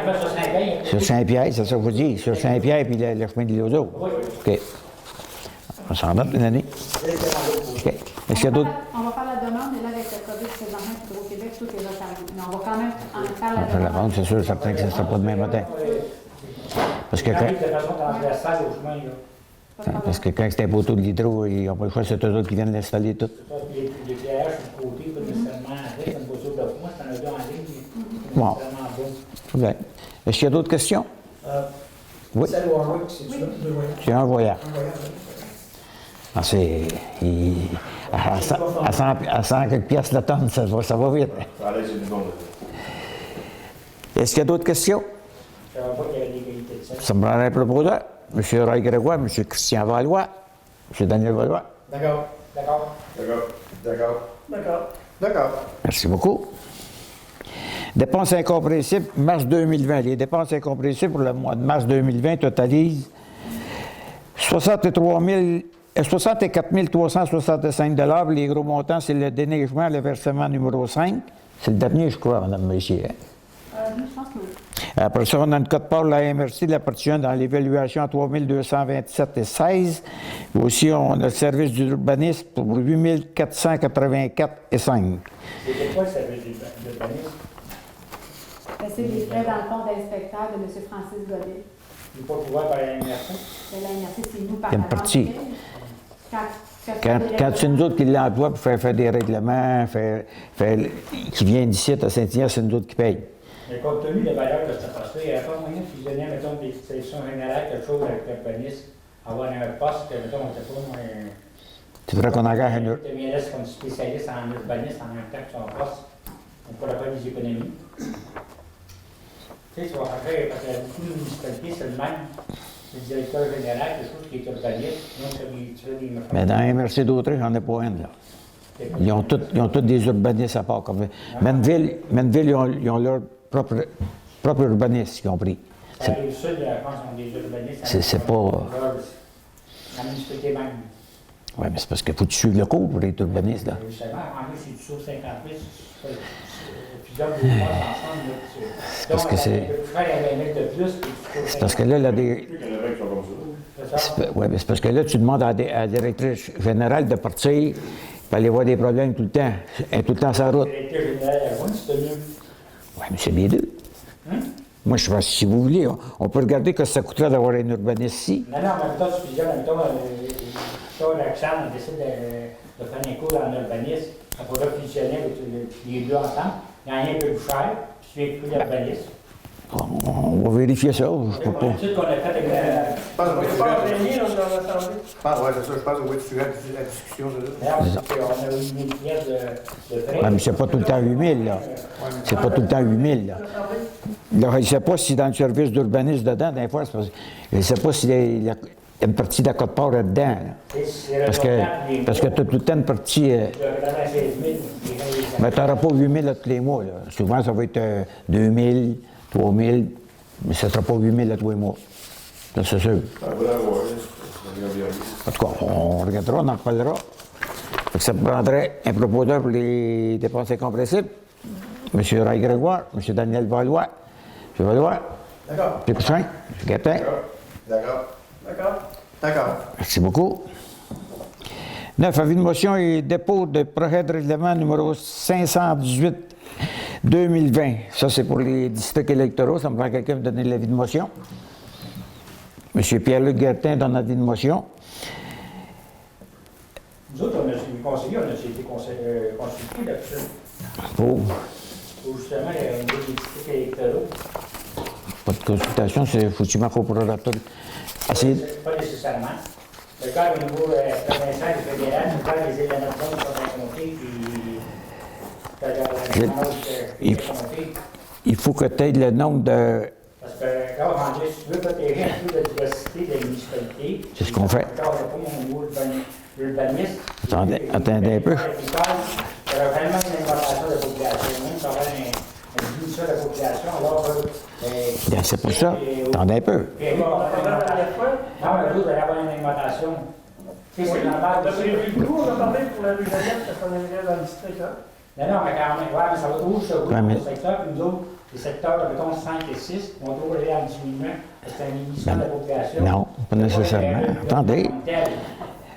La sur Saint-Pierre.
Sur Saint-Pierre, c'est ça que vous dites, sur Saint-Pierre puis le chemin de l'Oiseau.
Oui.
OK. On s'en note une année. OK. Est-ce qu'il y a d'autres?
On va faire la demande, et là, avec le COVID présentement, Hydro-Québec, tout est retardé. Mais on va quand même en faire
On
la
fait la
demande.
vente, c'est sûr, certain que ça ne sera pas demain matin. Parce que
Ça
quand,
arrive de façon transversale au chemin, là.
Pas de problème.
parce que quand c'était poteau de l'hydro, ils n'ont pas le choix, c'est eux autres qui viennent l'installer tout.
Ça, puis les éclairages sur le côté, pas nécessairement avec, c'est une voiture de fond, c'est un deux en ligne, c'est
Bon.
nécessairement bon.
Bien. Est-ce qu'il y a d'autres questions? Oui.
Celle au Warwick, c'est-tu là? Deux voyages.
C'est un voyage.
Un voyage.
Ah, à 100 quelques piastres la tonne, ça va vite.
Allez, c'est du bon.
Est-ce qu'il y a d'autres questions?
Je ne savais pas qu'il y avait des qualités de ça.
Ça me prendrait un proposeur. M. Roy Grégoire, M. Christian Valois, M. Daniel Valois.
D'accord.
D'accord?
D'accord.
Merci beaucoup. Dépenses incompressibles, mars 2020. Les dépenses incompressibles pour le mois de mars 2020 totalisent 64 365 $. Les gros montants, c'est le déneigement, le versement numéro 5. C'est le dernier, je crois, madame Messier.
Je pense que oui.
Après ça, on a une cote-part de la MRC, la partie dans l'évaluation à 3 227,16. Aussi, on a le service d'urbanisme pour 8 484,5.
C'était quoi le service d'urbanisme?
C'est les frais, dans le fond, d'inspecteur de M. Francis Godet.
Il n'est pas couvert par la MRC?
C'est la MRC, c'est nous par
Il y a une
rapport
partie.
auquel,
Quand c'est nous autres qui l'emploient pour faire des règlements, qui viennent d'ici à Saint-Ignace, c'est nous autres qui payent.
Mais compte tenu des valeurs que ça passe, il n'y a pas moyen de fusionner, mettons, des sélections générales, quelque chose avec l'urbanisme, avoir un poste que, mettons, on ne sait pas, moi,
Tu voudrais qu'on engage un
tu viens là comme spécialiste en urbanisme en même temps que son poste, on pourrait faire des économies. Tu sais, tu vas faire, parce qu'il y a beaucoup de municipalités, c'est le même. Le directeur général, quelque chose qui est urbaniste, sinon tu fais des...
Mais dans la MRC d'Autriche, j'en ai pas une, là. Ils ont tous des urbanistes à part. Comme Menville, ils ont leur propre urbaniste qu'ils ont pris.
Ça arrive sud, je pense, ont des urbanistes.
C'est pas...
La municipalité même.
Oui, mais c'est parce qu'il faut que tu suives le cours pour être urbaniste, là.
Justement, en plus, si tu sauves 50 000, plusieurs de vos ensemble, là,
Parce que c'est...
tu peux faire un 20 000 de plus, puis tu sauves
C'est parce que là,
Plus qu'il y en avait qui sont comme ça.
c'est ça.
Oui, mais c'est parce que là, tu demandes à la directrice générale de partir et aller voir des problèmes tout le temps. Elle est tout le temps sur la route.
Le directeur général, oui, c'était mieux.
Oui, mais c'est les deux. Moi, je pense que si vous voulez, on peut regarder que ça coûterait d'avoir un urbaniste ici.
Non, en même temps, tu fusionnes, mettons, l'Axam, on décide de faire un cours en urbanisme, on pourrait fusionner avec les deux ensemble, gagner un peu plus cher, puis tu fais plus d'urbanisme.
On va vérifier ça. Je peux pas.
C'est qu'on a fait avec la...
Je pense que c'est pas en dernier dans l'Assemblée. Ouais, c'est ça. Je pense qu'on va suivre la discussion de là.
D'ailleurs, on a eu 1 000 pièces de frais.
Ouais, mais c'est pas tout le temps 8 000, là. C'est pas tout le temps 8 000, là. Là, je ne sais pas si dans le service d'urbanisme dedans, des fois, c'est parce que je ne sais pas s'il y a une partie de la cote-part là-dedans. Là. Parce que tu as tout le temps une partie. Mais tu n'auras pas 8 000 là, tous les mois. Là. Souvent, ça va être 2 000, 3 000, mais ça ne sera pas 8 000 à tous les mois. Ça, c'est sûr. En tout cas, on regardera, on en reparlera. Fait que ça prendrait un proposeur pour les dépenses incompressibles. M. Ray Grégoire, M. Daniel Valois. M. Valois.
D'accord.
M. Poussin. M. Gapin.
D'accord.
Merci beaucoup. 9. Avis de motion et dépôt de projet de règlement numéro 518-2020. Ça, c'est pour les districts électoraux. Ça me prend quelqu'un de donner l'avis de motion. M. Pierre-Luc Guertin donne l'avis de motion.
Nous autres, on a été conseillers, on a été consultés là-dessus.
Pour
Justement, il y a un des districts électoraux.
pas de consultation, c'est foutument faux pour le rapport.
Pas nécessairement. Le cas au niveau provincial et fédéral, nous quand les éléments de compte sont incomptés, puis
Il faut que tu aies le nombre de...
parce que là, André, si tu veux protéger un peu la diversité des municipalités,
C'est ce qu'on fait.
Encore pas au niveau urbaniste.
Attendez un peu.
Il y aura vraiment une augmentation de la population. Même si on aurait une diminution de la population, alors
Bien, c'est pour ça. Attendez un peu.
Non, mais l'autre, il va y avoir une augmentation. Tu sais, c'est normal.
On a prévu le coup, on a parlé pour la rue Jeannette, parce qu'on aimerait dans le district, hein?
Non, mais quand même, ouais, mais ça va toujours se rouler
Ouais, mais-
pour le secteur, puis nous autres, les secteurs, mettons 5 et 6, on va toujours aller en diminuant, parce que c'est un émission de la population.
Non, pas nécessairement. Attendez.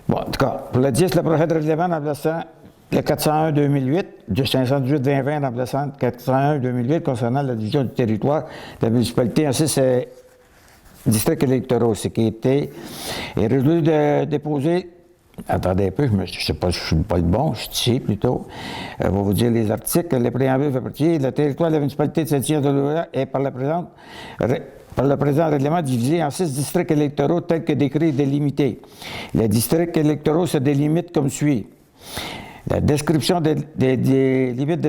Bon, en tout cas, pour le 10, le projet de règlement remplaçant le 401-2008, du 518-2020 remplaçant le 401-2008 concernant la division du territoire de la municipalité. Ainsi, c'est district électoraux, ce qui était est résolu de déposer. Attendez un peu, je ne sais pas si je ne suis pas le bon, je suis ici plutôt. Je vais vous dire les articles. Les préambules fait partie. Le territoire de la municipalité de Saint-Hilaire-de-Lauria est par le présent règlement divisé en 6 districts électoraux tels que décrits et délimités. Les districts électoraux se délimitent comme suit. La description des limites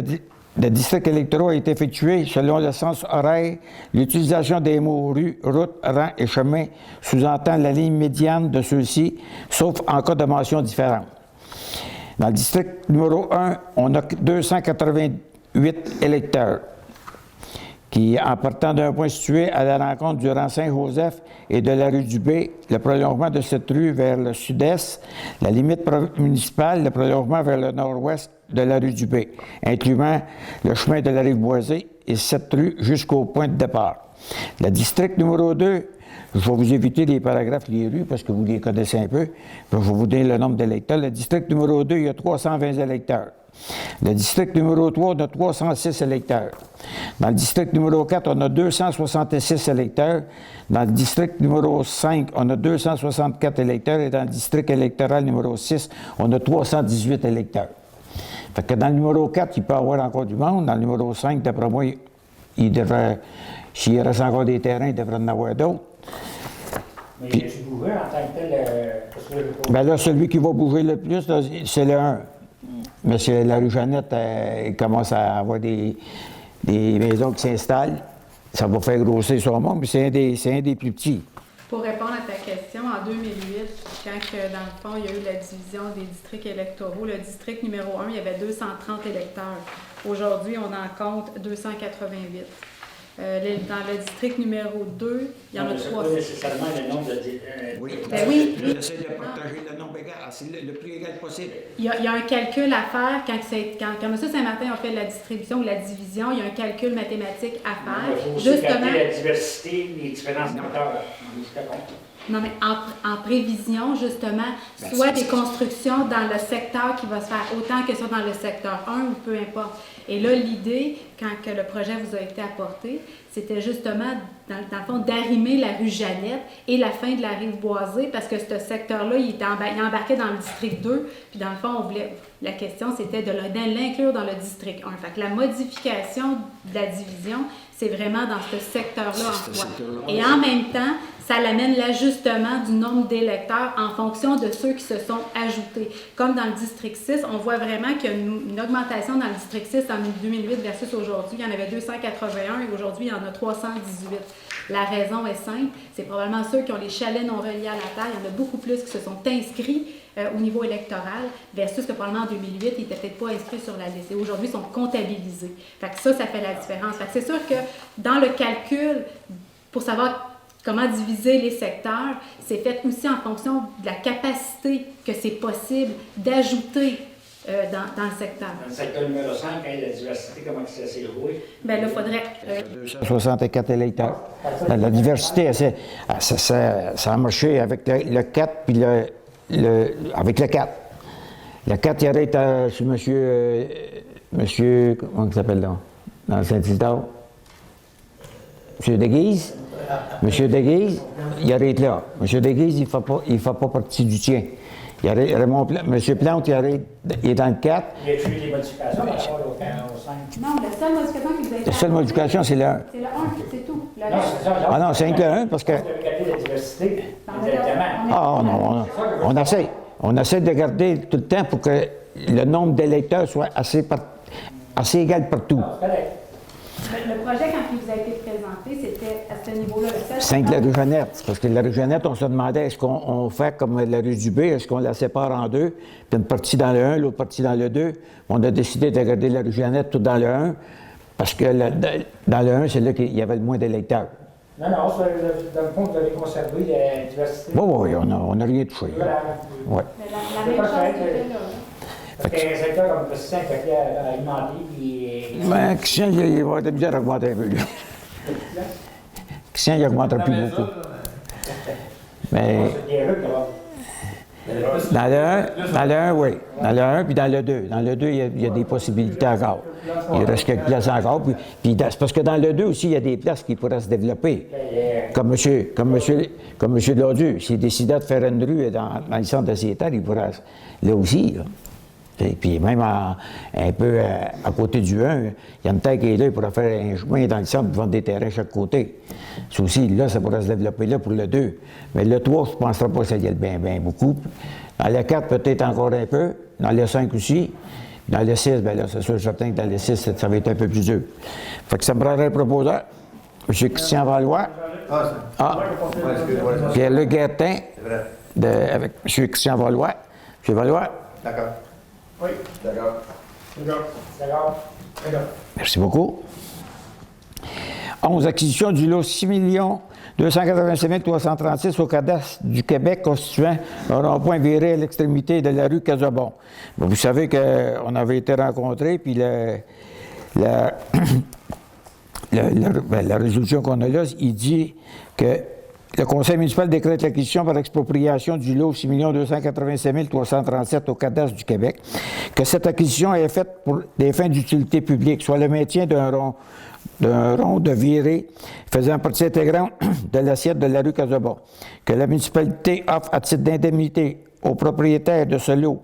des districts électoraux a été effectuée selon le sens horaire. L'utilisation des mots rue, route, rang et chemin sous-entend la ligne médiane de ceux-ci, sauf en cas de mention différente. Dans le district numéro 1, on a 288 électeurs qui, en partant d'un point situé à la rencontre du rang Saint-Joseph et de la rue du B, le prolongement de cette rue vers le sud-est, la limite municipale, le prolongement vers le nord-ouest de la rue du B, incluant le chemin de la rive boisée et cette rue jusqu'au point de départ. Le district numéro 2, je vais vous éviter les paragraphes, les rues, parce que vous les connaissez un peu. Je vais vous donner le nombre d'électeurs. Le district numéro 2, il y a 320 électeurs. Le district numéro 3, on a 306 électeurs. Dans le district numéro 4, on a 266 électeurs. Dans le district numéro 5, on a 264 électeurs. Et dans le district électoral numéro 6, on a 318 électeurs. Fait que dans le numéro 4, il peut y avoir encore du monde. Dans le numéro 5, d'après moi, il devrait, s'il reste encore des terrains, il devrait en avoir d'autres.
Mais
Puis-
tu bougeais en tant que tel, parce que je veux pas-
Bien là, celui qui va bouger le plus, là, c'est le 1. Mais c'est la rue Jeannette, il commence à avoir des maisons qui s'installent. Ça va faire grossir son monde, puis c'est un des plus petits.
Pour répondre à ta question, en 2008, quand dans le fond, il y a eu la division des districts électoraux, le district numéro 1, il y avait 230 électeurs. Aujourd'hui, on en compte 288. Dans le district numéro 2, il y en a
Non, mais c'est
3.
pas nécessairement le nombre de.
Ben oui.
J'essaie de partager le nombre égal, c'est le plus égal possible.
Il y a un calcul à faire quand M. Saint-Martin a fait la distribution ou la division, il y a un calcul mathématique à
Il
faire.
faut aussi
Justement,
garder la diversité, les différents secteurs.
non, mais en prévision, justement, soit des constructions dans le secteur qui va se faire autant que ça dans le secteur 1 ou peu importe. Et là, l'idée, quand que le projet vous a été apporté, c'était justement, dans le fond, d'arrimer la rue Jeannette et la fin de la rive boisée, parce que ce secteur-là, il embarquait dans le district 2, puis dans le fond, la question, c'était de l'inclure dans le district 1. Fait que la modification de la division, c'est vraiment dans ce secteur-là en soi. Et en même temps, ça l'amène l'ajustement du nombre d'électeurs en fonction de ceux qui se sont ajoutés. Comme dans le district 6, on voit vraiment qu'il y a une augmentation dans le district 6 en 2008 versus aujourd'hui. Il y en avait 281 et aujourd'hui, il y en a 318. La raison est simple, c'est probablement ceux qui ont les chalets non reliés à la terre. Il y en a beaucoup plus qui se sont inscrits au niveau électoral versus que probablement en 2008, ils n'étaient peut-être pas inscrits sur la liste. Et aujourd'hui, ils sont comptabilisés. Fait que ça fait la différence. Fait que c'est sûr que dans le calcul, pour savoir comment diviser les secteurs, c'est fait aussi en fonction de la capacité que c'est possible d'ajouter dans le secteur.
Dans le secteur numéro 5, hein, la diversité, comment ça s'est joué?
Bien là, il faudrait...
264 électeurs. La diversité, ça a marché avec le 4 puis avec le 4. Le 4, il arrête chez monsieur, comment il s'appelle là? Dans Saint-Isidore? Monsieur Deguise? Monsieur Deguise, il arrête là. Monsieur Deguise, il ne fait pas partie du tien. Monsieur Plante, il est dans le 4.
Il y a eu des modifications par rapport au 5.
Non, la seule modification que vous avez
La seule modification, c'est le 1.
c'est le 1, c'est tout.
Non, c'est ça.
Ah non, c'est un que le 1 parce que.
Vous avez gardé la diversité, exactement.
Ah non, on essaie de garder tout le temps pour que le nombre d'électeurs soit assez égal partout.
C'est correct.
Le projet, quand il vous a été présenté, c'était à ce niveau-là.
5 la rue Jeannette, parce que la rue Jeannette, on se demandait est-ce qu'on fait comme la rue du B, est-ce qu'on la sépare en deux, puis une partie dans le 1, l'autre partie dans le 2. On a décidé de garder la rue Jeannette tout dans le 1, parce que dans le 1, c'est là qu'il y avait le moins d'électeurs.
Non, non, dans le fond, vous avez conservé la diversité.
Oui, oui, on n'a rien touché.
Voilà.
Ouais.
Mais la même chose qui était là.
Parce qu'un secteur comme le Christian qui était alimenté, puis.
Mais Christian, il va être de misère à augmenter un peu, lui. Christian, il augmentera plus beaucoup. Mais
C'est bien là que
dans le 1, oui. Dans le 1, puis dans le 2. Dans le 2, il y a des possibilités encore. Il reste quelques places encore. Puis c'est parce que dans le 2 aussi, il y a des places qui pourraient se développer. Comme M. Laudu, s'il décidait de faire une rue dans le centre de ses terres, il pourrait, là aussi. Là. Et puis même un peu à côté du 1, il y a une terre qui est là, il pourrait faire un chemin dans le centre pour vendre des terrains à chaque côté. Ça aussi, là, ça pourrait se développer là pour le 2. Mais le 3, je ne penserais pas que ça y ait bien beaucoup. Dans le 4, peut-être encore un peu. Dans le 5 aussi. Dans le 6, bien là, c'est sûr, certain que dans le 6, ça va être un peu plus dur. Fait que ça me prendrait un proposeur. M. Christian Valois. Pierre-Luc Guertin. Avec M. Christian Valois. M. Valois.
D'accord.
Oui.
D'accord.
D'accord.
Merci beaucoup. 11. Acquisition du lot 6 285 336 au cadastre du Québec constituant un rond-point viré à l'extrémité de la rue Casabon. Vous savez qu'on avait été rencontrés, puis la résolution qu'on a là, il dit que le Conseil municipal décrète l'acquisition par expropriation du lot 6 285 337 au cadastre du Québec, que cette acquisition est faite pour des fins d'utilité publique, soit le maintien d'un rond de virée faisant partie intégrante de l'assiette de la rue Casabon, que la municipalité offre à titre d'indemnité aux propriétaires de ce lot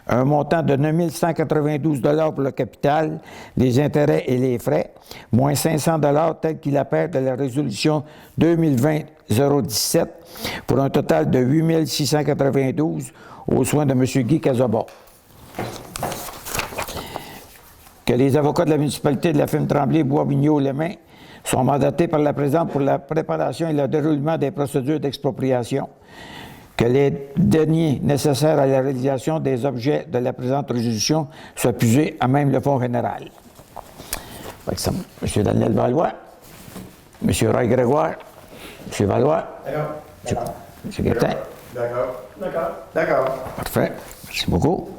un montant de 9 192 $ pour le capital, les intérêts et les frais, moins 500 $ tel qu'il apparaît de la résolution 2020-017, pour un total de 8 692 aux soins de M. Guy Casabon. Que les avocats de la municipalité de la firme Tremblay, Bois-Vigneault, Lemain sont mandatés par la présidente pour la préparation et le déroulement des procédures d'expropriation. Que les deniers nécessaires à la réalisation des objets de la présente résolution soient puisés à même le fonds général. Par exemple, M. Daniel Valois, M. Roy Grégoire, M. Valois,
D'accord.
M. Guertin.
D'accord.
Parfait. Merci beaucoup.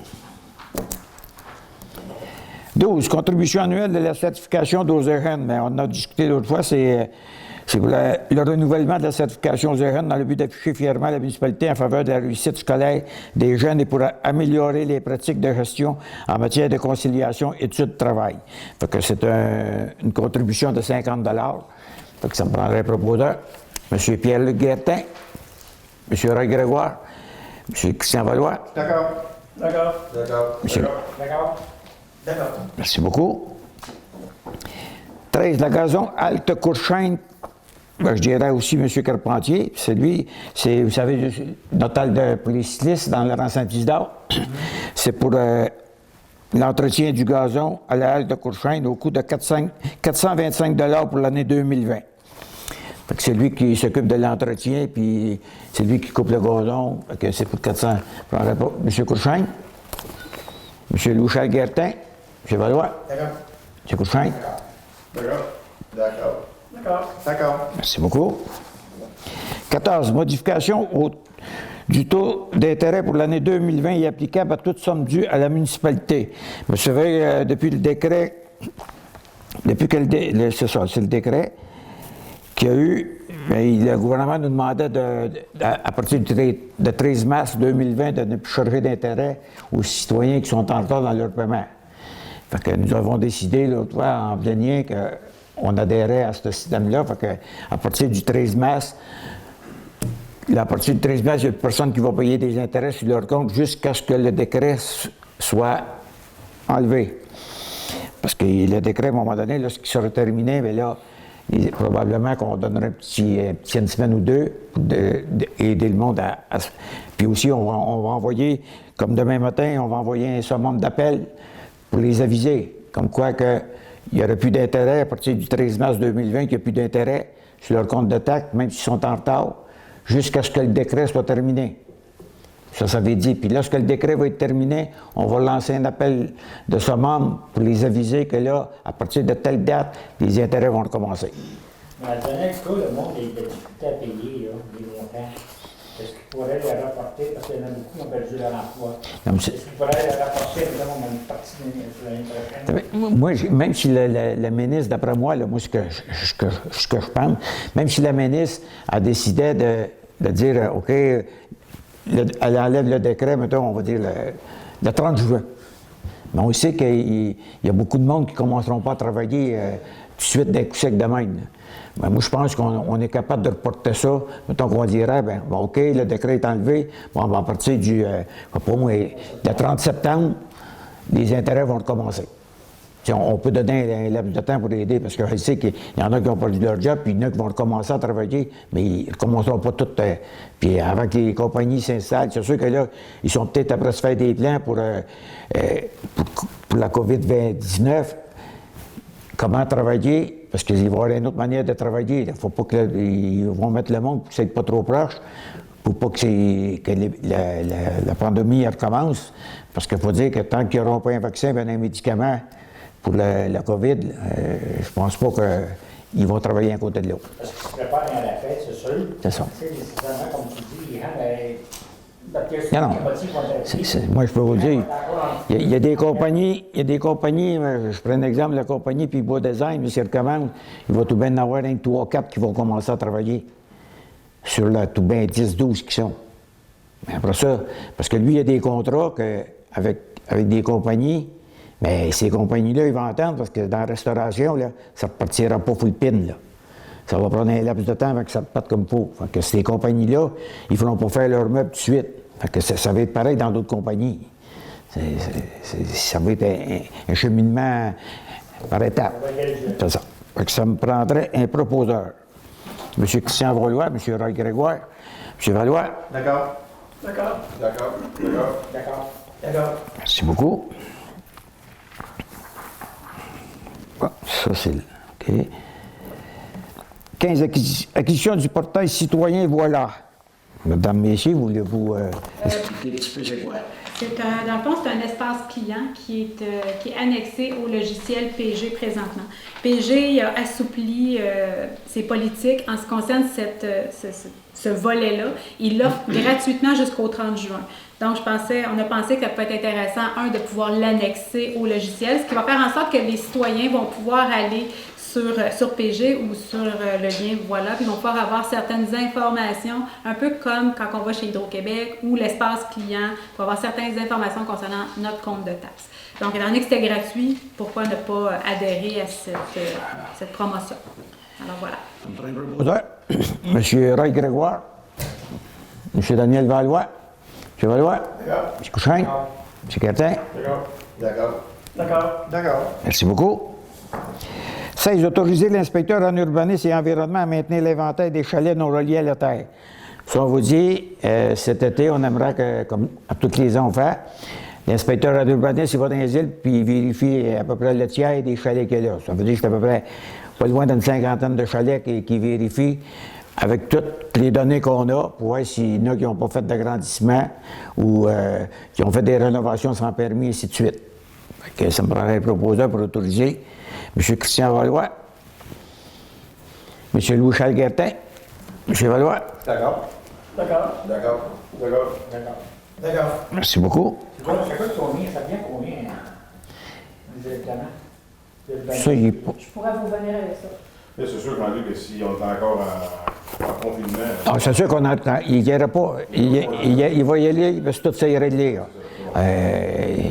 12. Contribution annuelle de la certification d'Ozeren. Mais on en a discuté l'autre fois, c'est pour le renouvellement de la certification Ozeren dans le but d'afficher fièrement la municipalité en faveur de la réussite scolaire des jeunes et pour améliorer les pratiques de gestion en matière de conciliation études-travail. Fait que c'est une contribution de 50 $. Fait que ça me prendrait un proposeur. M. Pierre-Luc Guertin, M. Roy Grégoire, M. Christian Valois.
D'accord.
Monsieur.
D'accord.
Merci beaucoup. 13. La gazon Halte Courchaine. Ben, je dirais aussi M. Carpentier. C'est lui, vous savez, notre halte pour les cyclistes dans le rang Saint-Isidore. C'est pour l'entretien du gazon à la halte de Courchaine au coût de 425 $ pour l'année 2020. Fait que c'est lui qui s'occupe de l'entretien, puis c'est lui qui coupe le gazon. Fait que c'est pour 400. Je prendrais pas. M. Courchaine. M. Louchal Guertin. M. Valois.
D'accord.
M. Courchaine.
D'accord.
Merci beaucoup. 14. Modification du taux d'intérêt pour l'année 2020 est applicable à toute somme due à la municipalité. Vous savez, depuis le décret, c'est ça, c'est le décret qu'il y a eu, le gouvernement nous demandait à partir de 13 mars 2020 de ne plus charger d'intérêt aux citoyens qui sont en retard dans leur paiement. Fait que nous avons décidé l'autre fois en plénier qu'on adhérait à ce système-là. Fait que à partir du 13 mars, il y a plus personne qui va payer des intérêts sur leur compte jusqu'à ce que le décret soit enlevé. Parce que le décret, à un moment donné, lorsqu'il sera terminé, bien là, probablement qu'on donnerait une semaine ou deux pour aider le monde Puis aussi, on va envoyer, comme demain matin, on va envoyer un summum d'appel pour les aviser, comme quoi qu'il n'y aurait plus d'intérêt à partir du 13 mars 2020, qu'il n'y a plus d'intérêt sur leur compte de taxe, même s'ils sont en retard, jusqu'à ce que le décret soit terminé. Ça veut dire. Puis lorsque le décret va être terminé, on va lancer un appel de summum pour les aviser que là, à partir de telle date, les intérêts vont recommencer.
Mais à la dernière fois, le monde a des difficultés à payer, là, les montants. Est-ce qu'il pourrait les rapporter, parce qu'il y en a beaucoup qui ont perdu leur emploi. Est-ce qu'il pourrait les rapporter, évidemment, dans une partie de l'année prochaine?
Moi, même si la ministre, d'après moi, là, moi, ce que je pense, même si la ministre a décidé de dire, OK, elle enlève le décret, mettons, on va dire le 30 juin. Mais on sait qu'il y a beaucoup de monde qui ne commenceront pas à travailler tout de suite d'un coup sec de même. Ben, moi, je pense qu'on est capable de reporter ça. Mettons qu'on dirait, ben, bon, OK, le décret est enlevé. Bon, ben, à partir du, pas moi, le 30 septembre, les intérêts vont recommencer. On peut donner un laps de temps pour aider, parce que je sais qu'il y en a qui ont perdu leur job, puis il y en a qui vont recommencer à travailler, mais ils ne recommenceront pas tout. Puis avant que les compagnies s'installent, c'est sûr que là, ils sont peut-être après se faire des plans pour la COVID-19, comment travailler, parce qu'il va y avoir une autre manière de travailler. Il ne faut pas qu'ils vont mettre le monde pour que ce soit pas trop proche, pour pas que la pandémie recommence, parce qu'il faut dire que tant qu'ils n'auront pas un vaccin et un médicament pour la COVID, je pense pas qu'ils vont travailler à côté de l'autre.
Parce qu'ils se préparent à la fête, c'est sûr.
C'est ça.
Tu sais, nécessairement, comme tu dis, les gens,
moi, je peux vous dire, il y a des compagnies, je prends un exemple, la compagnie puis Bois Design, mais s'il recommence, il va tout bien en avoir un 3-4 qui vont commencer à travailler sur tout bien 10-12 qui sont. Mais après ça, parce que lui, il y a des contrats avec des compagnies, mais ces compagnies-là, ils vont entendre parce que dans la restauration, là, ça ne repartira pas full pin, là. Ça va prendre un laps de temps avant que ça reparte comme il faut. Fait que ces compagnies-là, ils ne feront pas faire leurs meubles tout de suite. Fait que ça va être pareil dans d'autres compagnies. Ça va être un cheminement par étapes. C'est ça. Fait que ça me prendrait un proposeur. M. Christian Valois, M. Roy Grégoire. M. Valois.
D'accord. D'accord. D'accord. D'accord.
D'accord.
D'accord.
Merci beaucoup. Bon, ça, c'est... OK. 15, acquisition du portail citoyen, voilà. Mesdames, Messieurs, voulez-vous expliquer un petit peu c'est quoi?
Dans le fond, c'est un espace client qui est annexé au logiciel PG présentement. PG a assoupli ses politiques en ce qui concerne ce volet-là. Il l'offre gratuitement jusqu'au 30 juin. Donc, on a pensé que ça peut être intéressant, de pouvoir l'annexer au logiciel, ce qui va faire en sorte que les citoyens vont pouvoir aller sur PG ou sur le lien Voilà, puis ils vont pouvoir avoir certaines informations, un peu comme quand on va chez Hydro-Québec ou l'espace client, pour avoir certaines informations concernant notre compte de taxes. Donc, étant donné que c'était gratuit, pourquoi ne pas adhérer à cette promotion? Alors, voilà.
M. Roy Grégoire, M. Daniel Valois, M. Valois, M. Couchrin, M. Quertin.
D'accord. D'accord. D'accord.
Merci beaucoup. 16. Autoriser l'inspecteur en urbanisme et environnement à maintenir l'inventaire des chalets non reliés à la terre. Ça, on vous dit, cet été, on aimerait que, comme à tous les ans on fait, l'inspecteur en urbanisme, il va dans les îles puis il vérifie à peu près le tiers des chalets qu'il y a là. Ça veut dire que c'est à peu près pas loin d'une cinquantaine de chalets qui vérifient avec toutes les données qu'on a pour voir s'il y en a qui n'ont pas fait d'agrandissement ou qui ont fait des rénovations sans permis, et ainsi de suite. Fait que ça me prendrait un proposeur pour autoriser. M. Christian Valois, M. Louis-Charles Guertin, M. Valois.
D'accord. D'accord. D'accord. D'accord. D'accord. D'accord.
Merci beaucoup.
C'est quoi combien? Ça vient combien directement?
Ça, il est pas.
Je pourrais vous venir avec ça.
Là, c'est sûr qu'on dit que si on est encore en confinement.
Ah, c'est sûr qu'on a. Il n'irait pas. Il va y aller parce que tout ça irait de lire.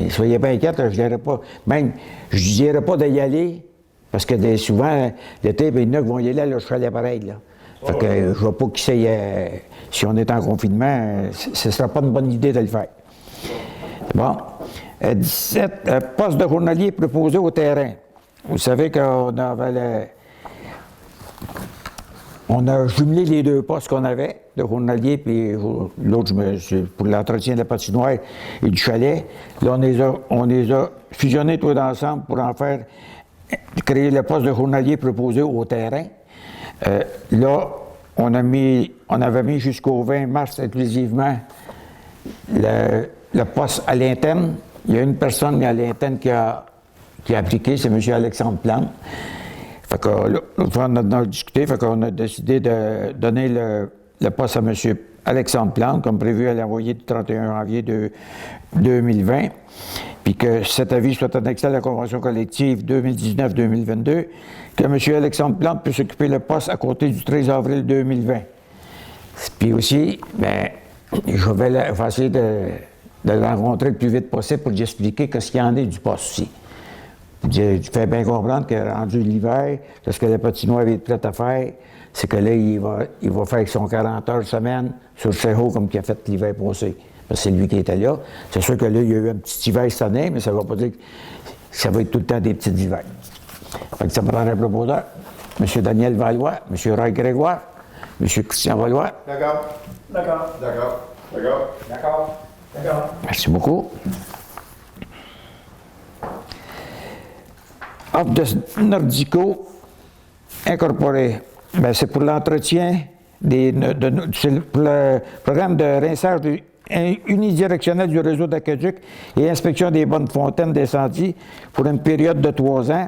Soyez pas inquiets, je dirais pas. Même, je dirais pas d'y aller, parce que souvent, l'été, il y en a qui vont y aller à leur chalet pareil. Là. Fait que je ne vois pas qui c'est. Si on est en confinement, ce ne sera pas une bonne idée de le faire. Bon. 17. Poste de journalier proposé au terrain. Vous savez qu'on avait on a jumelé les deux postes qu'on avait, de journalier, puis l'autre, pour l'entretien de la patinoire et du chalet. Là, on les a fusionnés tous ensemble pour en faire, créer le poste de journalier proposé au terrain. Là, on avait mis jusqu'au 20 mars inclusivement le poste à l'interne. Il y a une personne à l'interne qui a appliqué, c'est M. Alexandre Plante. Fait que l'autre fois, on a discuté, fait qu'on a décidé de donner le poste à M. Alexandre Plante, comme prévu à l'envoyer du 31 janvier 2020, puis que cet avis soit annexé à la convention collective 2019-2022, que M. Alexandre Plante puisse occuper le poste à compter du 13 avril 2020. Puis aussi, bien, je vais essayer de le rencontrer le plus vite possible pour lui expliquer ce qu'il y en est du poste aussi. Je fais bien comprendre que rendu l'hiver, lorsque la patinoire va être prête à faire, c'est que là, il va faire son 40 heures semaine sur le Cerro comme il a fait l'hiver passé. Parce que c'est lui qui était là. C'est sûr que là, il y a eu un petit hiver cette année, mais ça ne veut pas dire que ça va être tout le temps des petits hivers. Fait que ça me prendrait un proposeur. M. Daniel Valois, M. Roy Grégoire, M. Christian Valois.
D'accord.
D'accord.
D'accord. D'accord.
D'accord. D'accord.
Merci beaucoup. Offre de Nordico incorporée. Bien, c'est pour l'entretien c'est pour le programme de rinçage unidirectionnel du réseau d'aqueduc et inspection des bonnes fontaines d'incendie pour une période de 3 ans,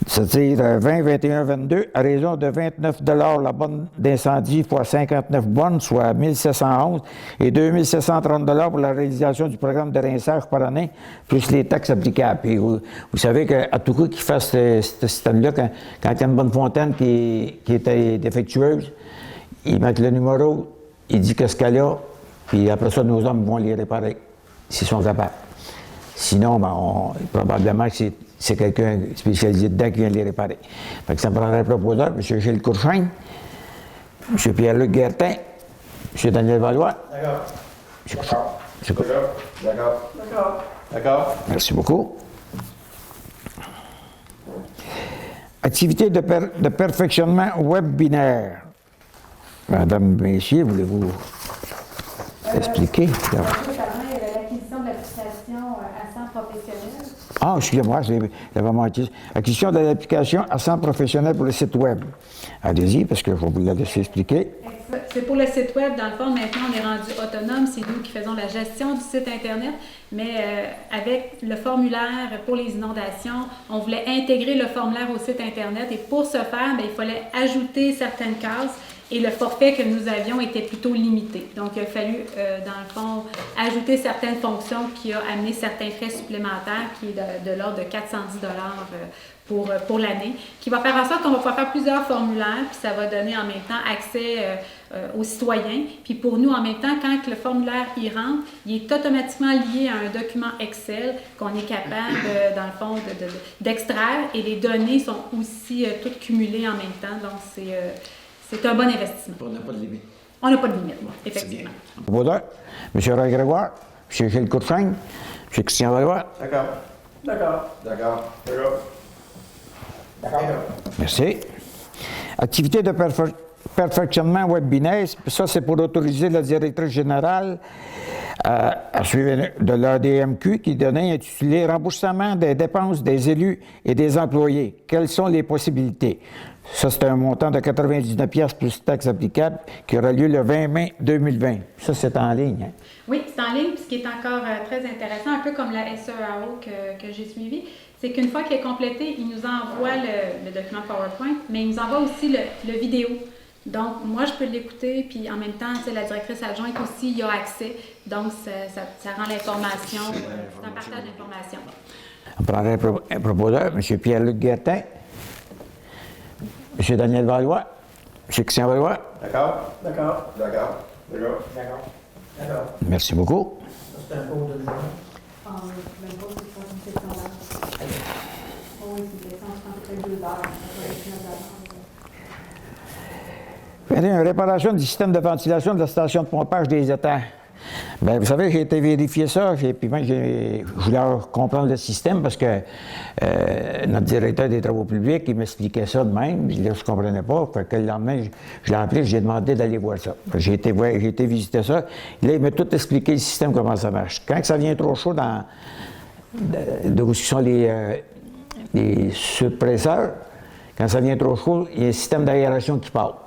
c'est-à-dire 20, 21, 22, à raison de 29 la bonne d'incendie fois 59 bonnes, soit 1711, et 2730 pour la réalisation du programme de rinçage par année, plus les taxes applicables. Et vous savez qu'à tout coup qu'ils fassent ce système-là, quand il y a une bonne fontaine qui était défectueuse, ils mettent le numéro, ils disent qu'est-ce qu'elle a, puis après ça, nos hommes vont les réparer, s'ils sont capables. Sinon, ben, probablement que c'est quelqu'un spécialisé dedans qui vient les réparer. Fait que ça me prendrait un proposeur, M. Gilles Courchain, M. Pierre-Luc Guertin, M. Daniel Valois.
D'accord.
D'accord.
D'accord. D'accord. D'accord.
Merci beaucoup. Activité de perfectionnement web binaire. Madame, messieurs, voulez-vous expliquer?
Il y avait l'acquisition de l'application Ascent professionnel.
Ah, excusez-moi, j'avais manqué. Acquisition de l'application Ascent professionnel pour le site web. Allez-y, parce que je vais vous la laisser expliquer.
C'est pour le site web. Dans le fond, maintenant, on est rendu autonome. C'est nous qui faisons la gestion du site Internet. Mais avec le formulaire pour les inondations, on voulait intégrer le formulaire au site Internet. Et pour ce faire, bien, il fallait ajouter certaines cases. Et le forfait que nous avions était plutôt limité. Donc, il a fallu, dans le fond, ajouter certaines fonctions qui ont amené certains frais supplémentaires, qui est de l'ordre de 410 pour l'année, qui va faire en sorte qu'on va pouvoir faire plusieurs formulaires, puis ça va donner en même temps accès aux citoyens. Puis pour nous, en même temps, quand le formulaire y rentre, il est automatiquement lié à un document Excel qu'on est capable, dans le fond, d'extraire. Et les données sont aussi toutes cumulées en même temps. Donc, c'est un bon investissement.
On n'a pas de limite.
On n'a pas de limite, effectivement.
Proposeur, M. Roy Grégoire, M. Gilles Courchain, M. Christian Valois.
D'accord.
D'accord.
D'accord. D'accord.
D'accord.
Merci. Activité de perfectionnement webinaire, ça c'est pour autoriser la directrice générale à suivre de l'ADMQ qui donnait intitulé « Remboursement des dépenses des élus et des employés. Quelles sont les possibilités? » Ça, c'est un montant de 99$ plus taxes applicables qui aura lieu le 20 mai 2020. Ça, c'est en ligne. Hein?
Oui, c'est en ligne. Puis ce qui est encore très intéressant, un peu comme la SEAO que j'ai suivi, c'est qu'une fois qu'il est complété, il nous envoie le document PowerPoint, mais il nous envoie aussi le vidéo. Donc, moi, je peux l'écouter, puis en même temps, la directrice adjointe aussi y a accès. Donc, ça rend l'information, c'est un partage d'informations.
On prendrait un proposeur, M. Pierre-Luc Guertin, M. Daniel Valois, M. Christian Valois.
D'accord.
D'accord.
D'accord. D'accord.
D'accord. D'accord.
Merci beaucoup.
C'est un cours de journée.
Une réparation du système de ventilation de la station de pompage des étangs. Bien, vous savez, j'ai été vérifier ça, puis moi, je voulais comprendre le système parce que notre directeur des travaux publics, il m'expliquait ça de même, là, je ne comprenais pas. Fait que le lendemain, je l'ai appelé, j'ai demandé d'aller voir ça. J'ai été visiter ça. Là, il m'a tout expliqué le système, comment ça marche. Quand ça vient trop chaud où sont les suppresseurs, quand ça vient trop chaud, il y a un système d'aération qui part.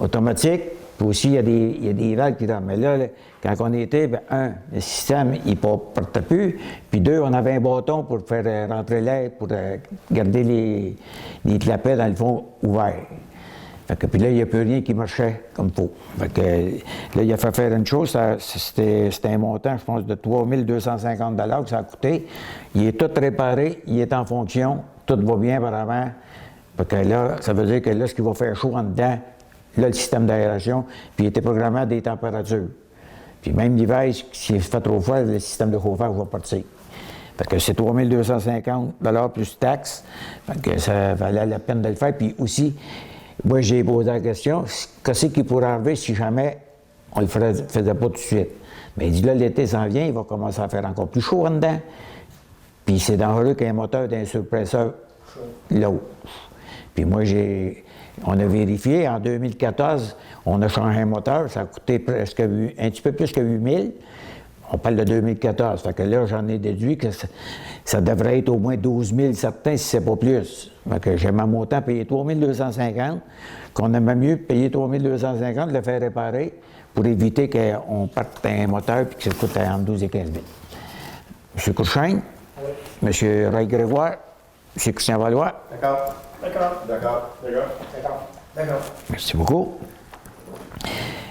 Automatique, Puis aussi, il y a des vagues qui dorment. Mais là, quand on était, le système, il ne partait plus. Puis 2, on avait un bâton pour faire rentrer l'air, pour garder les clapets, dans le fond, ouverts. Fait que, puis là, il n'y a plus rien qui marchait comme il faut. Fait que, là, il a fait faire une chose, c'était un montant, je pense, de 3 250 $ que ça a coûté. Il est tout réparé, il est en fonction, tout va bien apparemment. Fait que là, ça veut dire que là, ce qui va faire chaud en dedans, là, le système d'aération, puis il était programmé à des températures. Puis même l'hiver, s'il fait trop froid, le système de chauffage va partir. Fait que c'est 3 250 $ plus taxes. Fait que ça valait la peine de le faire. Puis aussi, moi, j'ai posé la question, qu'est-ce qui pourrait arriver si jamais on ne le faisait pas tout de suite? Mais il dit là, l'été s'en vient, il va commencer à faire encore plus chaud en dedans. Puis c'est dangereux qu'un moteur d'un surpresseur l'eau. Puis moi, on a vérifié, en 2014, on a changé un moteur, ça a coûté presque un petit peu plus que 8 000. On parle de 2014. Fait que là, j'en ai déduit que ça devrait être au moins 12 000 certains, si c'est pas plus. Fait que j'ai ma montant payé 3 250, qu'on aimerait mieux payer 3 250, le faire réparer, pour éviter qu'on parte un moteur et que ça coûte entre 12 et 15 000. M. Courchain, M. Ray-Grégoire, M. Christian Valois.
D'accord.
D'accord.
D'accord. D'accord.
D'accord.
D'accord.
Merci beaucoup.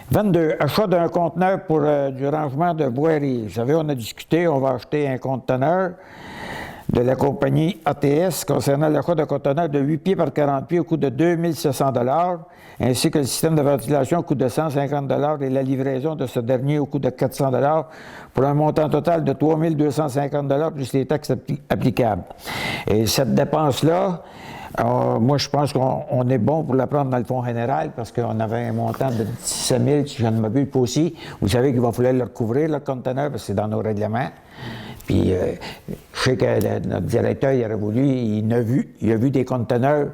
22. Achat d'un conteneur pour du rangement de boiries. Vous savez, on a discuté, on va acheter un conteneur de la compagnie ATS concernant l'achat d'un conteneur de 8 pieds par 40 pieds au coût de 2 700 $, ainsi que le système de ventilation au coût de 150 $ et la livraison de ce dernier au coût de 400 $, pour un montant total de 3 250 $ plus les taxes applicables. Et cette dépense-là, moi, je pense qu'on est bon pour la prendre dans le fonds général parce qu'on avait un montant de 17 000, si je ne m'abuse pas aussi. Vous savez qu'il va falloir le recouvrir, le conteneur, parce que c'est dans nos règlements. Puis, je sais que notre directeur, il aurait voulu, il a vu des conteneurs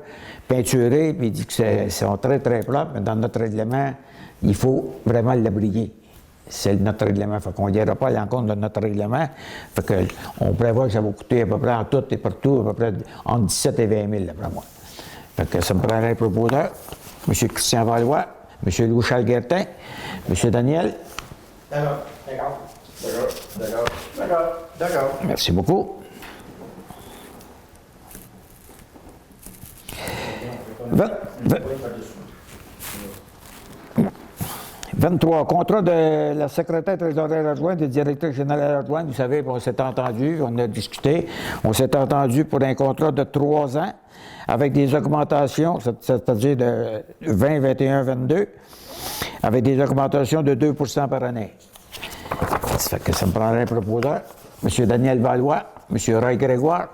peinturés, puis il dit que sont très, très propres, mais dans notre règlement, il faut vraiment l'abrier. C'est notre règlement. Fait qu'on n'ira pas à l'encontre de notre règlement. Fait qu'on prévoit que ça va coûter à peu près en tout et partout, à peu près entre 17 et 20 000, d'après moi. Fait que ça me prendrait un proposeur. M. Christian Valois, M. Louis-Charles Guertin, M. Daniel.
D'accord.
D'accord.
D'accord. D'accord. D'accord. D'accord.
Merci beaucoup. 23. Contrat de la secrétaire trésorière adjointe et directrice générale adjointe. Vous savez, on s'est entendu, on a discuté. On s'est entendu pour un contrat de 3 ans avec des augmentations, c'est-à-dire de 20, 21, 22, avec des augmentations de 2 % par année. Ça fait que ça me prendrait un proposeur. M. Daniel Valois, M. Ray Grégoire,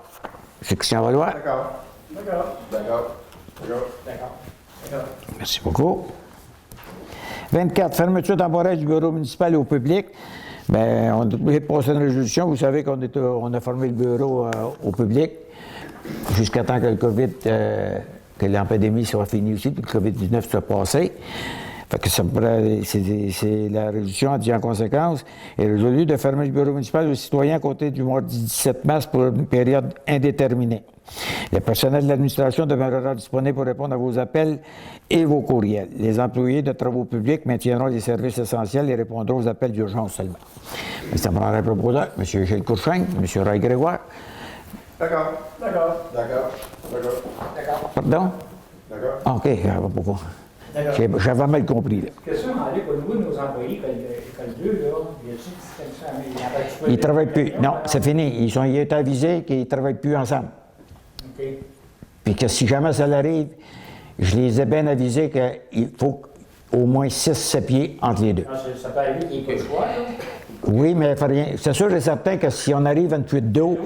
M. Christian Valois.
D'accord. D'accord. D'accord. D'accord.
D'accord.
Merci beaucoup. 24. Fermeture temporaire du bureau municipal au public. Bien, on a obligé de passer une résolution. Vous savez qu'on a fermé le bureau au public jusqu'à temps que le COVID, que l'épidémie soit finie aussi, puis que le COVID-19 soit passé. Fait que c'est la résolution a dit en conséquence est résolu de fermer le bureau municipal aux citoyens à compter du mardi 17 mars pour une période indéterminée. Le personnel de l'administration demeurera disponible pour répondre à vos appels et vos courriels. Les employés de travaux publics maintiendront les services essentiels et répondront aux appels d'urgence seulement. Mais ça me rendrait proposeur, M. Gilles Courchain, M. Ray Grégoire.
D'accord. D'accord. D'accord. D'accord.
D'accord.
Pardon?
D'accord.
Ah, OK, pourquoi? J'avais mal compris, là.
Question, André, au niveau de nos employés, école 2, là, y a-t-il ça?
Ils ne travaillent plus. Non, c'est fini. Ils ont été avisés qu'ils ne travaillent plus ensemble.
OK.
Puis que si jamais ça l'arrive, je les ai bien avisés qu'il faut au moins 6-7 pieds entre les deux.
Non, ça peut arriver qu'il n'y ait pas le choix, là.
Oui, mais il faut rien. C'est sûr et certain que si on arrive à une fuite d'eau,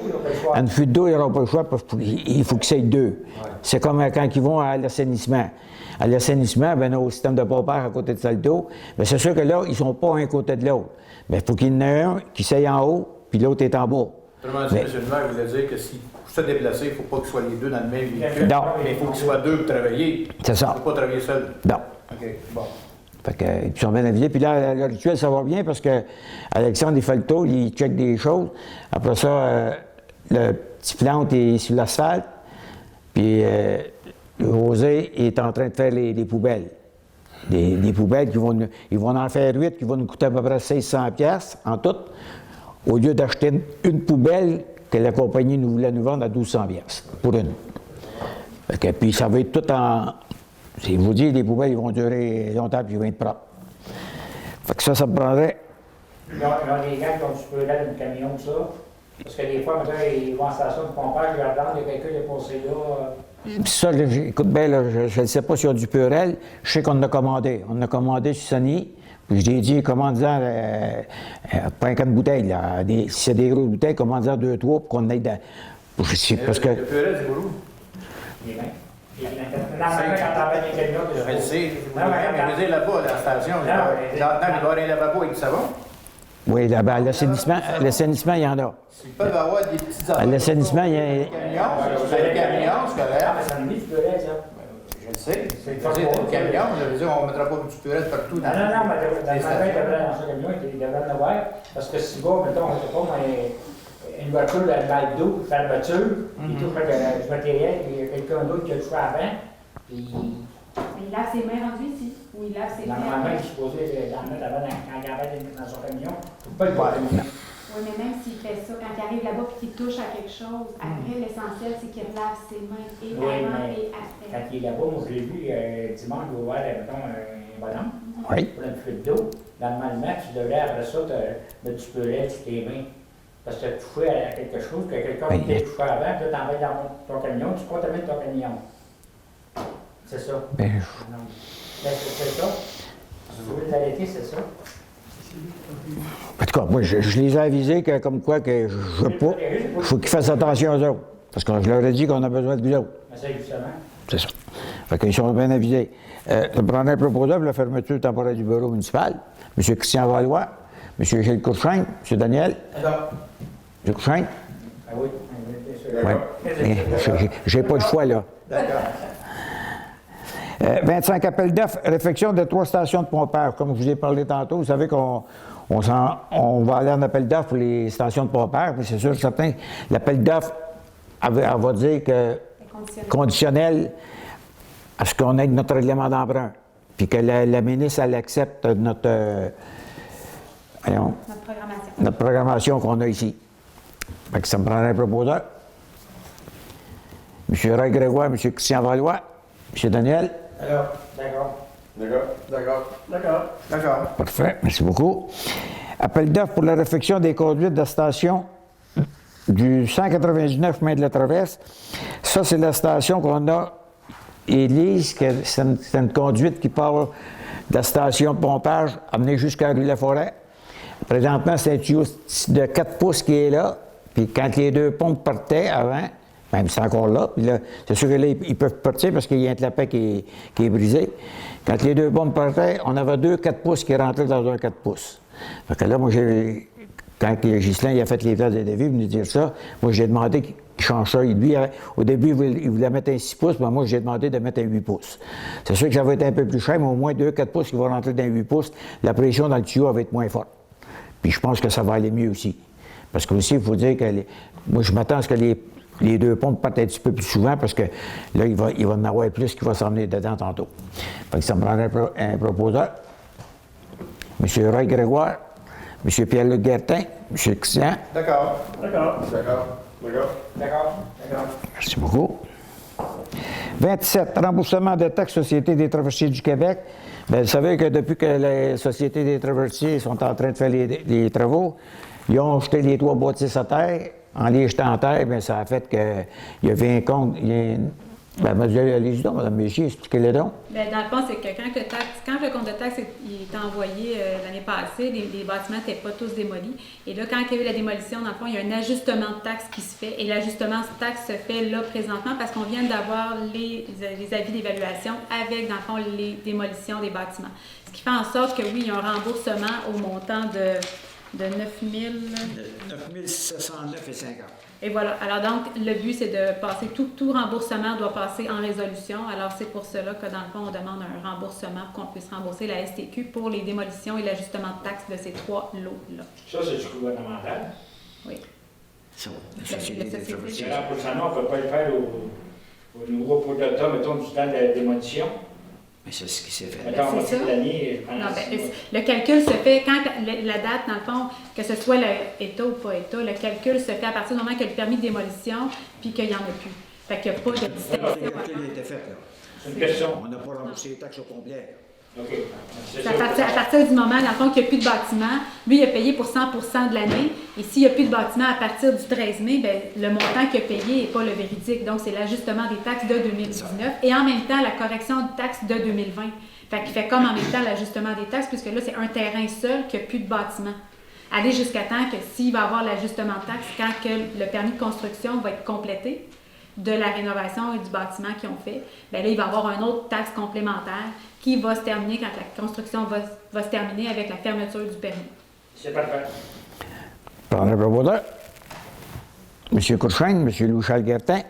il n'y aura pas le choix parce qu'il faut qu'il y ait 2. Ouais. C'est comme quand ils vont à l'assainissement. À l'assainissement, ben, au système de pompage à côté de celle d'eau, ben, c'est sûr que là, ils ne sont pas un côté de l'autre. Mais il faut qu'il y en ait un qui s'aille en haut, puis l'autre est en bas.
Autrement dit, M. le maire voulait dire que si vous se déplacez, il ne faut pas qu'ils soient les deux dans le même véhicule.
Non.
Mais il faut qu'ils soient 2 pour travailler.
C'est ça.
Il ne faut pas travailler seul.
Non.
OK, bon.
Fait que, ils sont bien avisés. Puis là, le rituel, ça va bien parce que Alexandre, il fait le tour, il check des choses. Après ça, le petit plante est sur l'asphalte. Puis José est en train de faire les poubelles. Des poubelles ils vont en faire 8 qui vont nous coûter à peu près 600 pièces en tout, au lieu d'acheter une poubelle que la compagnie nous voulait nous vendre à 1200 pièces pour une. Fait que, puis ça va être tout en... Je vous dis, les poubelles, ils vont durer longtemps puis ils vont être propres. Fait que ça me prendrait...
Ils ont des gars qui ont du peu d'aide dans le camion, ça. Parce que des fois, maintenant, ils vont en station de pompage, ils regardent, il y a quelqu'un qui est passé là.
Puis ça, écoute bien, là, je ne sais pas s'il y a du Purel. Je sais qu'on en a commandé. On en a commandé sur Sony. Puis je lui ai dit, commande-en pas un cas de bouteille. Là. Si c'est des grosses bouteilles, commande-en 2-3 pour qu'on aille dans... Parce que...
Le purée, c'est pour où?
Les mains. Non, mais quand t'emmènes les camions,
Je le sais.
Non, mais
Mais je veux dire, là-bas, dans la station,
Non, mais-
là-dedans, il doit y avoir un lavabo avec du savon.
Oui, là-bas, l'assainissement, il y en a.
Ils peuvent avoir des petites
À l'assainissement, il y a...
camions, vous avez le camion, c'est correct.
Ah, mais ça me dit, tu peux l'aider, ça.
Je le sais.
C'est
Je veux dire, le camion, je veux dire, on ne mettra pas du purée partout.
Non, non, non, mais dans le matin, il devrait dans ce camion, il devrait en avoir. Parce que si va, mettons, je sais pas, mais une voiture, elle va d'eau, faire la voiture, il touche du matériel, il y a quelqu'un d'autre qui a le choix avant, puis
Il lave ses mains rendu ici. Ou il lave ses mains.
normalement, il est supposé en mettre avant quand il arrête dans son camion. Faut pas le voir.
Oui, mais même s'il fait ça, quand il arrive là-bas et qu'il touche à quelque chose, après, l'essentiel, c'est qu'il lave ses mains et
Oui,
avant
mais
et après.
quand il est là-bas, moi je l'ai vu dimanche, il va voir, mettons, un bonhomme,
Oui.
pour une flûte d'eau. Normalement, tu devrais après ça mettre du purée sur tes mains. Parce que tu as touché à quelque chose, que quelqu'un
Oui.
t'a touché avant, puis là, t'envoies dans ton camion, tu contamines ton camion. C'est ça.
Ben,
Non. Ben, c'est ça. Si vous voulez l'arrêter, c'est ça.
en tout cas, moi, je les ai avisés que, comme quoi que je veux pas... Il faut qu'ils fassent attention aux autres. Parce que je leur ai dit qu'on a besoin de vous autres.
Mais c'est justement.
C'est ça. Fait qu'ils sont bien avisés. Je prendrais un proposé pour la fermeture temporaire du bureau municipal. M. Christian Valois, M. Gilles Courchain, M. Daniel. M. Courchain?
Ah oui, bien sûr.
Oui. J'ai pas le choix, là.
D'accord.
25 appels d'offres, réfection de 3 stations de pompage. Comme je vous ai parlé tantôt, vous savez qu'on va aller en appel d'offres pour les stations de pompage, mais c'est sûr, certain, l'appel d'offres, elle va dire que conditionnel à ce qu'on ait notre règlement d'emprunt, puis que la ministre, elle accepte notre programmation qu'on a ici. Fait que ça me prendrait un proposeur. M. Ray Grégoire, M. Christian Valois, M. Daniel.
D'accord.
Parfait, merci beaucoup. Appel d'offres pour la réfection des conduites de la station du 199 chemin de la Traverse. Ça, c'est la station qu'on a, Élise, c'est une conduite qui part de la station de pompage, amenée jusqu'à rue La Forêt. Présentement, c'est un tuyau de 4 pouces qui est là. Puis quand les 2 pompes partaient avant, même c'est encore là, puis là, c'est sûr que là, ils peuvent partir parce qu'il y a un clapet qui est brisé. Quand les 2 pompes partaient, on avait 2 4 pouces qui rentraient dans un 4 pouces. Fait que là, moi, quand Ghislain il a fait les tests de devis, il venait dire ça, moi, j'ai demandé qu'il change ça. Lui, au début, il voulait mettre un 6 pouces, mais moi, j'ai demandé de mettre un 8 pouces. C'est sûr que ça va être un peu plus cher, mais au moins 2 4 pouces qui vont rentrer dans un 8 pouces, la pression dans le tuyau va être moins forte. Puis je pense que ça va aller mieux aussi. Parce que aussi, il faut dire que moi, je m'attends à ce que les 2 pompes partent un petit peu plus souvent parce que là, il va en avoir plus qui va s'emmener dedans tantôt. Fait que ça me prendrait un proposeur. M. Roy Grégoire, M. Pierre-Luc Guertin, M. Christian.
D'accord.
Merci beaucoup. 27, remboursement de taxes Société des traversiers du Québec. Bien, vous savez que depuis que les Sociétés des traversiers sont en train de faire les travaux, ils ont jeté les 3 bâtisses à terre. En les jetant en terre, bien, ça a fait qu'il y avait un compte. Allez-y donc, Mme Méchier, expliquez-le donc.
Bien, dans le fond, c'est que quand le compte de taxe est envoyé l'année passée, les bâtiments n'étaient pas tous démolis. Et là, quand il y a eu la démolition, dans le fond, il y a un ajustement de taxe qui se fait. Et l'ajustement de taxe se fait là présentement parce qu'on vient d'avoir les avis d'évaluation avec, dans le fond, les démolitions des bâtiments. Ce qui fait en sorte que, oui, il y a un remboursement au montant de 9 000...
9 609,50.
Et voilà. Alors donc, le but, c'est de passer, tout remboursement doit passer en résolution. Alors c'est pour cela que dans le fond, on demande un remboursement pour qu'on puisse rembourser la STQ pour les démolitions et l'ajustement de taxes de ces 3 lots-là.
Ça, c'est du gouvernemental.
Oui.
Ça,
La société.
Le remboursement, on ne peut pas le faire au nouveau pot d'automne, mettons, du temps de la démolition.
Mais c'est ce qui s'est fait.
Mettons,
c'est
c'est
ça.
l'année, je pense.
Non, ben, le calcul se fait quand la date, dans le fond, que ce soit l'État ou pas État, le calcul se fait à partir du moment qu'il y a le permis de démolition puis qu'il n'y en a plus. Fait qu'il n'y a pas de distinction.
C'est une question.
On n'a pas remboursé les taxes au complet.
OK. C'est
C'est
ça.
à partir du moment, dans le fond, qu'il n'y a plus de bâtiment, lui, il a payé pour 100% de l'année. Et s'il n'y a plus de bâtiment à partir du 13 mai, bien, le montant qu'il a payé n'est pas le véridique. Donc, c'est l'ajustement des taxes de 2019 et en même temps, la correction de taxes de 2020. Fait qu'il fait comme en même temps l'ajustement des taxes, puisque là, c'est un terrain seul qui n'a plus de bâtiment. Aller jusqu'à temps que s'il va y avoir l'ajustement de taxes, quand que le permis de construction va être complété de la rénovation et du bâtiment qu'ils ont fait, bien là, il va y avoir une autre taxe complémentaire qui va se terminer quand la construction va se terminer avec la fermeture du permis.
C'est parfait.
Honorable Baudin, M. Courchaine, M. Louis-Charles Guertin,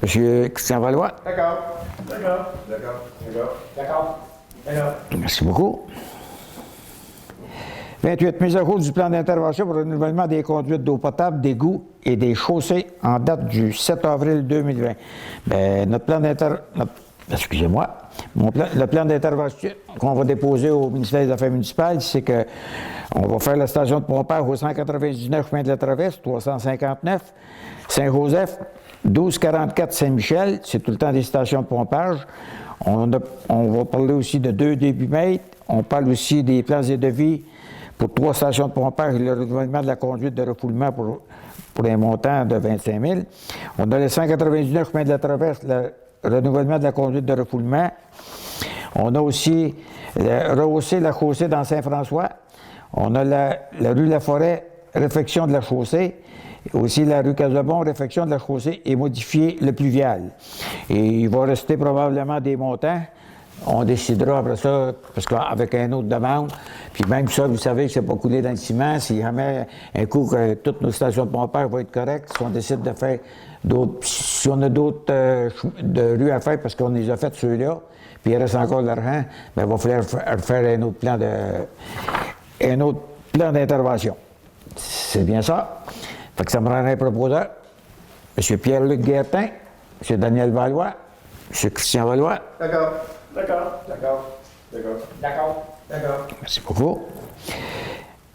M. Christian Valois.
D'accord. D'accord.
D'accord.
Merci beaucoup. 28. Mise à jour du plan d'intervention pour le renouvellement des conduites d'eau potable, d'égouts et des chaussées en date du 7 avril 2020. Bien, notre plan Excusez-moi. Le plan d'intervention qu'on va déposer au ministère des Affaires municipales, c'est qu'on va faire la station de pompage au 199 chemin de la Traverse, 359, Saint-Joseph, 1244 Saint-Michel, c'est tout le temps des stations de pompage. On va parler aussi de 2 débitmètres. On parle aussi des plans et devis pour 3 stations de pompage et le renouvellement de la conduite de refoulement pour un montant de 25 000. On a le 199 chemin de la Traverse, le renouvellement de la conduite de refoulement. On a aussi rehausser la chaussée dans Saint-François. On a la rue La Forêt, réfection de la chaussée. Aussi la rue Casabon, réfection de la chaussée et modifier le pluvial. Et il va rester probablement des montants. On décidera après ça, parce qu'avec une autre demande, puis même ça, vous savez que c'est pas coulé dans le ciment, si jamais un coup que toutes nos stations de pompage vont être correctes, si on décide de faire d'autres, si on a d'autres de rues à faire, parce qu'on les a faites ceux-là, puis il reste encore de l'argent, bien, il va falloir faire un autre plan d'intervention. C'est bien ça. Fait que ça me rend un proposeur. M. Pierre-Luc Guertin, M. Daniel Valois, M. Christian Valois.
D'accord.
Merci beaucoup.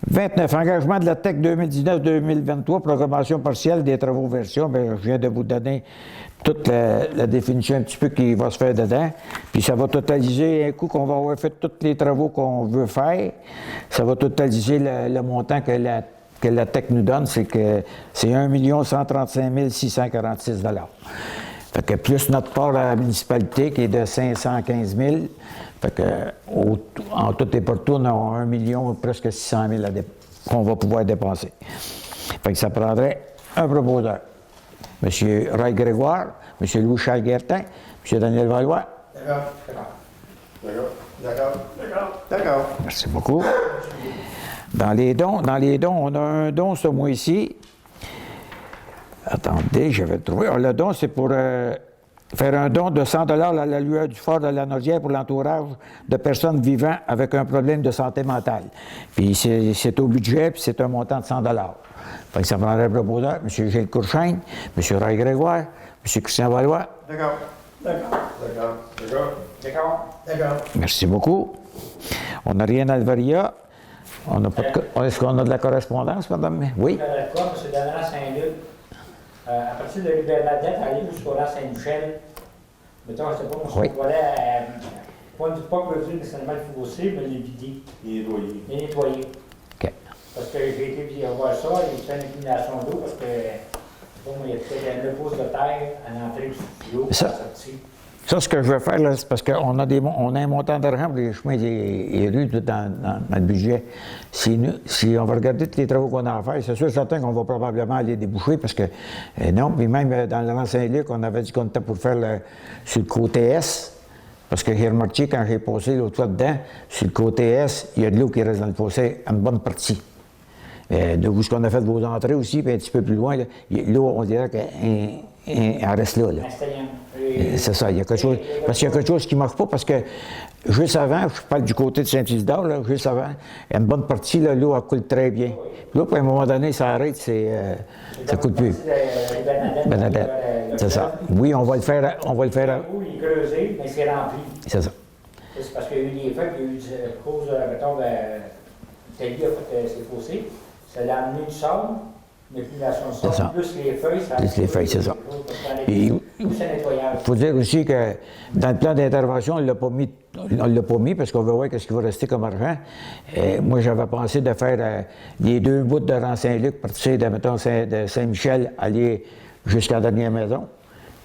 29. Engagement de la TEC 2019-2023, programmation partielle des travaux version. Bien, je viens de vous donner toute la définition un petit peu qui va se faire dedans. Puis ça va totaliser, un coup qu'on va avoir fait tous les travaux qu'on veut faire, ça va totaliser le montant que la TEC nous donne, c'est 1 135 646 $. Fait que plus notre part à la municipalité qui est de 515 000, fait que en tout et pour tout, on a 1 million, presque 600 000 qu'on va pouvoir dépenser. Fait que ça prendrait un proposeur. M. Ray Grégoire, M. Louis-Charles Guertin, M. Daniel Valois.
D'accord.
Merci beaucoup. Dans les dons, on a un don ce mois-ci. Attendez, je vais le trouver. Alors, le don, c'est pour faire un don de 100 $ à la lueur du fort de la Naudière pour l'entourage de personnes vivant avec un problème de santé mentale. Puis c'est au budget, puis c'est un montant de 100 $. Fait que ça prendrait un proposeur, M. Gilles Courchaine, M. Ray Grégoire, M. Christian Valois.
D'accord.
Merci beaucoup. On n'a rien à Alvaria. Est-ce qu'on a de la correspondance, madame? Oui.
Quoi, parce que dans la Saint-Luc, à partir de rue Bernadette, aller jusqu'au rang Saint-Michel, mettons, je ne sais pas, moi, je voulais, pas clôturer nécessairement le fossé, mais les vider. Les nettoyer.
OK.
Parce que j'ai été voir ça, il y a une inclination d'eau, parce que, bon, il y a peut-être un pouce de terre à l'entrée du l'eau, à la sortie.
Ça, ce que je veux faire, là, c'est parce qu'on a un montant d'argent pour les chemins et rues dans le budget. Si on va regarder tous les travaux qu'on a à faire, c'est sûr certain qu'on va probablement aller déboucher parce que, non, puis même dans le rang Saint-Luc, on avait dit qu'on était pour faire sur le côté S, parce que j'ai remarqué quand j'ai passé l'autre fois dedans, sur le côté S, il y a de l'eau qui reste dans le fossé, une bonne partie. De où ce qu'on a fait de vos entrées aussi, puis un petit peu plus loin, l'eau, on dirait qu'elle reste là. C'est ça, il y a quelque chose. Parce qu'il y a quelque chose qui ne marche pas, parce que juste avant, je parle du côté de Saint-Isidore, là, juste avant, il y a une bonne partie, là, l'eau coule très bien. Puis là, puis à un moment donné, ça arrête, ça ne coule plus. Bernadette, c'est ça. Oui, on va le faire.
Oui, il est creusé, mais c'est rempli.
C'est ça.
C'est parce qu'il y a eu des feux, puis il y a eu, à cause, mettons, Teddy a fait ses fossés, ça l'a amené du sable, mais plus la
C'est
sable,
ça.
plus les feuilles, ça
Plus les feuilles, c'est ça. Et-
Tout c'est nettoyable.
Il faut dire aussi que dans le plan d'intervention, on ne l'a pas mis parce qu'on veut voir ce qui va rester comme argent. Moi, j'avais pensé de faire les 2 bouts de rang Saint-Luc, partir de, mettons, de Saint-Michel, aller jusqu'à la dernière maison.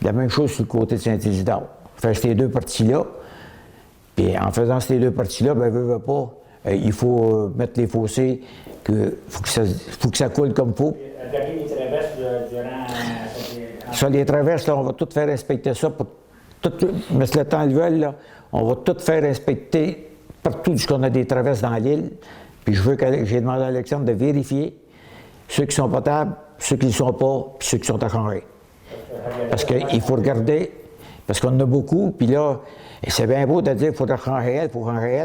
La même chose sur le côté de Saint-Isidore. Faire ces 2 parties-là. Puis en faisant ces 2 parties-là, ben, veut pas, il faut mettre les fossés, faut que ça coule comme il faut.
Regarder les traverses durant.
Sur les traverses, là, on va tout faire inspecter ça. Mais si le temps le veut, là, on va tout faire inspecter partout où on a des traverses dans l'île. Puis j'ai demandé à Alexandre de vérifier ceux qui sont potables, ceux qui ne le sont pas, puis ceux qui sont à changer. Parce qu'il faut regarder, parce qu'on en a beaucoup, puis là, c'est bien beau de dire qu'il faut changer elle,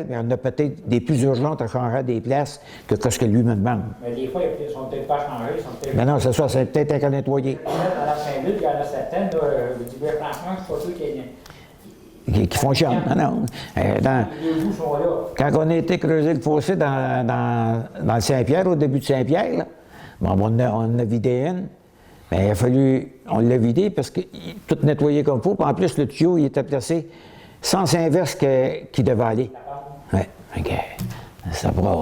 mais on a peut-être des plus urgentes à changer à des places que ce que lui me demande.
Mais des fois, ils sont peut-être pas changés, ils sont peut-être.
Mais non, c'est ça, c'est peut-être qu'à nettoyer.
Dans la Saint-Luc, il y en a certaines, je dis, franchement, je suis pas sûr
Qui fonctionnent. Non.
les bouts sont là.
Quand on a été creuser le fossé dans le Saint-Pierre, au début de Saint-Pierre, là, bon, on en a vidé une. Mais il a fallu, on l'a vidé parce que tout nettoyé comme il faut. Puis en plus, le tuyau, il était placé sens inverse qu'il devait aller. Oui, OK. Ça va.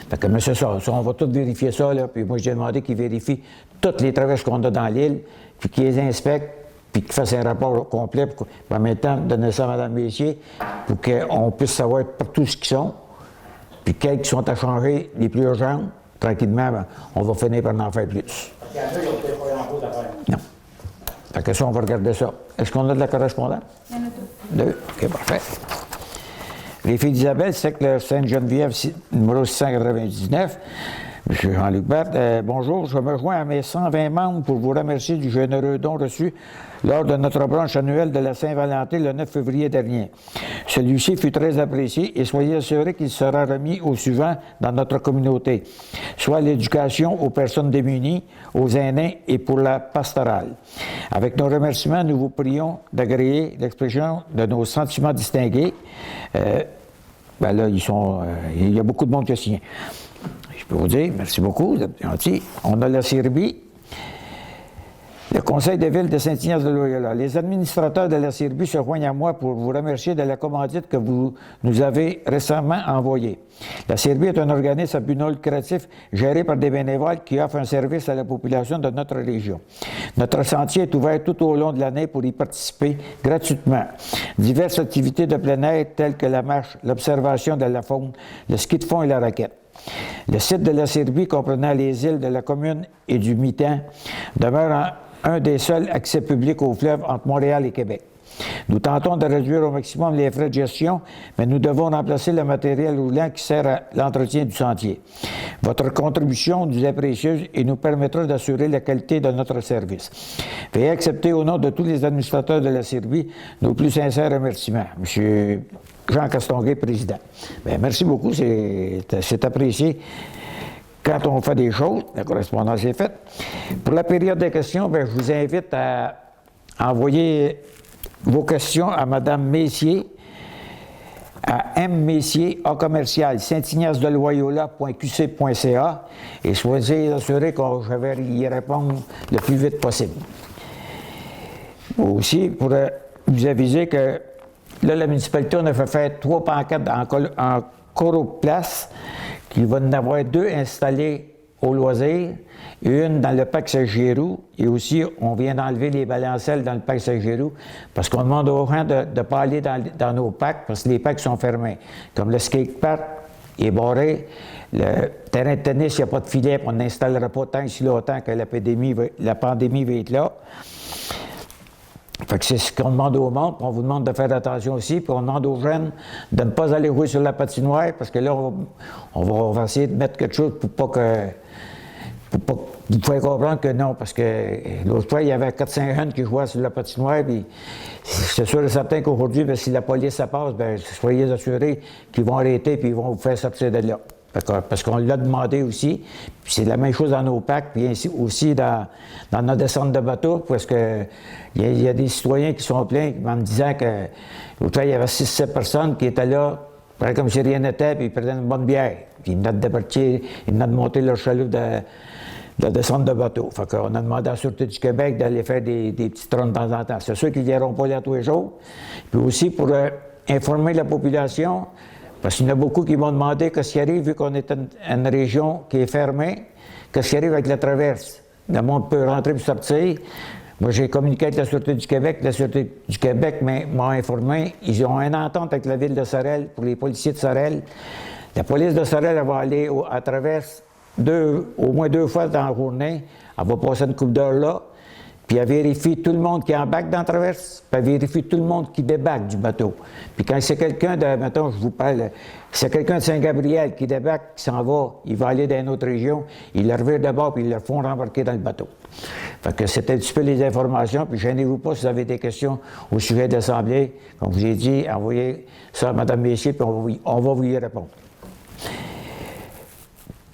Fait que, mais c'est ça, on va tout vérifier ça, là. Puis moi, j'ai demandé qu'il vérifie toutes les traverses qu'on a dans l'île, puis qu'il les inspecte, puis qu'il fasse un rapport complet, puis en même temps, donner ça à Mme Messier, pour qu'on puisse savoir partout ce qu'ils sont, puis quels qui sont à changer, les plus urgents. Tranquillement, ben, on va finir par en faire plus.
Parce qu'il y en a, ils n'ont peut-être pas grand-chose à faire.
Non. Fait que ça, on va regarder ça. Est-ce qu'on a de la correspondance?
Il y en a deux.
2. OK, parfait. Les filles d'Isabelle, secteur Sainte-Geneviève, numéro 699. M. Jean-Luc Berthe, bonjour. Je me joins à mes 120 membres pour vous remercier du généreux don reçu lors de notre branche annuelle de la Saint-Valentin le 9 février dernier. Celui-ci fut très apprécié et soyez assurés qu'il sera remis au suivant dans notre communauté, soit l'éducation aux personnes démunies, aux aînés et pour la pastorale. Avec nos remerciements, nous vous prions d'agréer l'expression de nos sentiments distingués. Ben là, il y a beaucoup de monde qui a signé. Je peux vous dire, merci beaucoup, vous êtes gentils. On a la Serbie, le Conseil de ville de Saint-Ignace-de-Loyola. Les administrateurs de la Serbie se joignent à moi pour vous remercier de la commandite que vous nous avez récemment envoyée. La Serbie est un organisme à but non lucratif géré par des bénévoles qui offrent un service à la population de notre région. Notre sentier est ouvert tout au long de l'année pour y participer gratuitement. Diverses activités de plein air telles que la marche, l'observation de la faune, le ski de fond et la raquette. Le site de la Serbie, comprenant les îles de la commune et du Mitan, demeure un des seuls accès publics au fleuve entre Montréal et Québec. Nous tentons de réduire au maximum les frais de gestion, mais nous devons remplacer le matériel roulant qui sert à l'entretien du sentier. Votre contribution nous est précieuse et nous permettra d'assurer la qualité de notre service. Veuillez accepter au nom de tous les administrateurs de la Serbie nos plus sincères remerciements. Monsieur Jean Castonguay, président. Bien, merci beaucoup, c'est apprécié. Quand on fait des choses, la correspondance est faite. Pour la période des questions, bien, je vous invite à envoyer vos questions à Mme Messier, à M. Messier, A commercial, saint-ignace-de-loyola.qc.ca et soyez assurés que je vais y répondre le plus vite possible. Aussi, pour vous aviser que là, la municipalité, on a fait faire 3 pancartes en Coroplace, qu'il va y en avoir 2 installées au loisir, une dans le parc Saint-Giroux, et aussi, on vient d'enlever les balancelles dans le parc Saint-Giroux, parce qu'on demande aux gens de ne pas aller dans nos parcs, parce que les parcs sont fermés. Comme le skatepark est barré, le terrain de tennis, il n'y a pas de filet, on n'installera pas tant ici longtemps que la pandémie va être là. Fait que c'est ce qu'on demande au monde, puis on vous demande de faire attention aussi, puis on demande aux jeunes de ne pas aller jouer sur la patinoire, parce que là, on va essayer de mettre quelque chose pour pas vous faire comprendre que non, parce que l'autre fois, il y avait 4-5 jeunes qui jouaient sur la patinoire, puis c'est sûr et certain qu'aujourd'hui, si la police ça passe, bien, soyez assurés qu'ils vont arrêter, puis ils vont vous faire sortir de là. Parce qu'on l'a demandé aussi. Puis c'est la même chose dans nos packs, puis aussi dans notre descente de bateau, parce que il y a des citoyens qui sont pleins en me disant que l'autre fois, il y avait 6-7 personnes qui étaient là, comme si rien n'était, puis ils prenaient une bonne bière. Puis ils venaient de débarquer, ils venaient de monter leur chalut de descente de bateau. Fait qu'on a demandé à la Sûreté du Québec d'aller faire des petites rondes de temps en temps. C'est sûr qu'ils n'iront pas là tous les jours. Puis aussi pour informer la population, parce qu'il y en a beaucoup qui m'ont demandé qu'est-ce qui arrive, vu qu'on est une région qui est fermée, qu'est-ce qui arrive avec la traverse. Le monde peut rentrer et sortir. Moi, j'ai communiqué avec la Sûreté du Québec. La Sûreté du Québec m'a informé. Ils ont une entente avec la ville de Sorel pour les policiers de Sorel. La police de Sorel, elle va aller à traverse au moins 2 fois dans la journée. Elle va passer une couple d'heures là. Puis elle vérifie tout le monde qui embarque dans la traverse, puis elle vérifie tout le monde qui débarque du bateau. Puis quand c'est quelqu'un de, mettons, je vous parle, c'est quelqu'un de Saint-Gabriel qui débarque, qui s'en va, il va aller dans une autre région, il le revient d'abord, puis ils le font rembarquer dans le bateau. Fait que c'était un petit peu les informations, puis gênez-vous pas si vous avez des questions au sujet de l'Assemblée. Comme je vous ai dit, envoyez ça à Mme Messier, puis on va vous y répondre.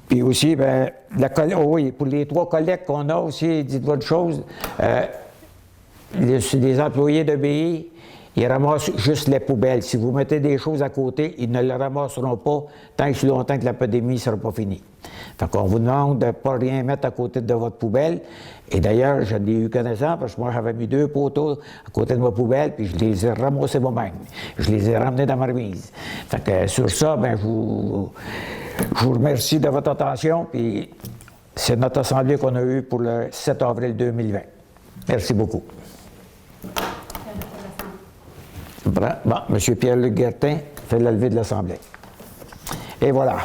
Puis aussi, bien, oui, pour les 3 collègues qu'on a aussi, dites-vous autre chose, les employés de BI, ils ramassent juste les poubelles. Si vous mettez des choses à côté, ils ne les ramasseront pas tant que si longtemps que la pandémie ne sera pas finie. Fait qu'on vous demande de ne pas rien mettre à côté de votre poubelle. Et d'ailleurs, j'en ai eu connaissance parce que moi, j'avais mis 2 poteaux à côté de ma poubelle, puis je les ai ramassés moi-même. Je les ai ramenés dans ma remise. Fait que sur ça, bien, je vous remercie de votre attention, puis c'est notre assemblée qu'on a eue pour le 7 avril 2020. Merci beaucoup. Bon, M. Pierre-Luc Guertin fait la levée de l'Assemblée. Et voilà.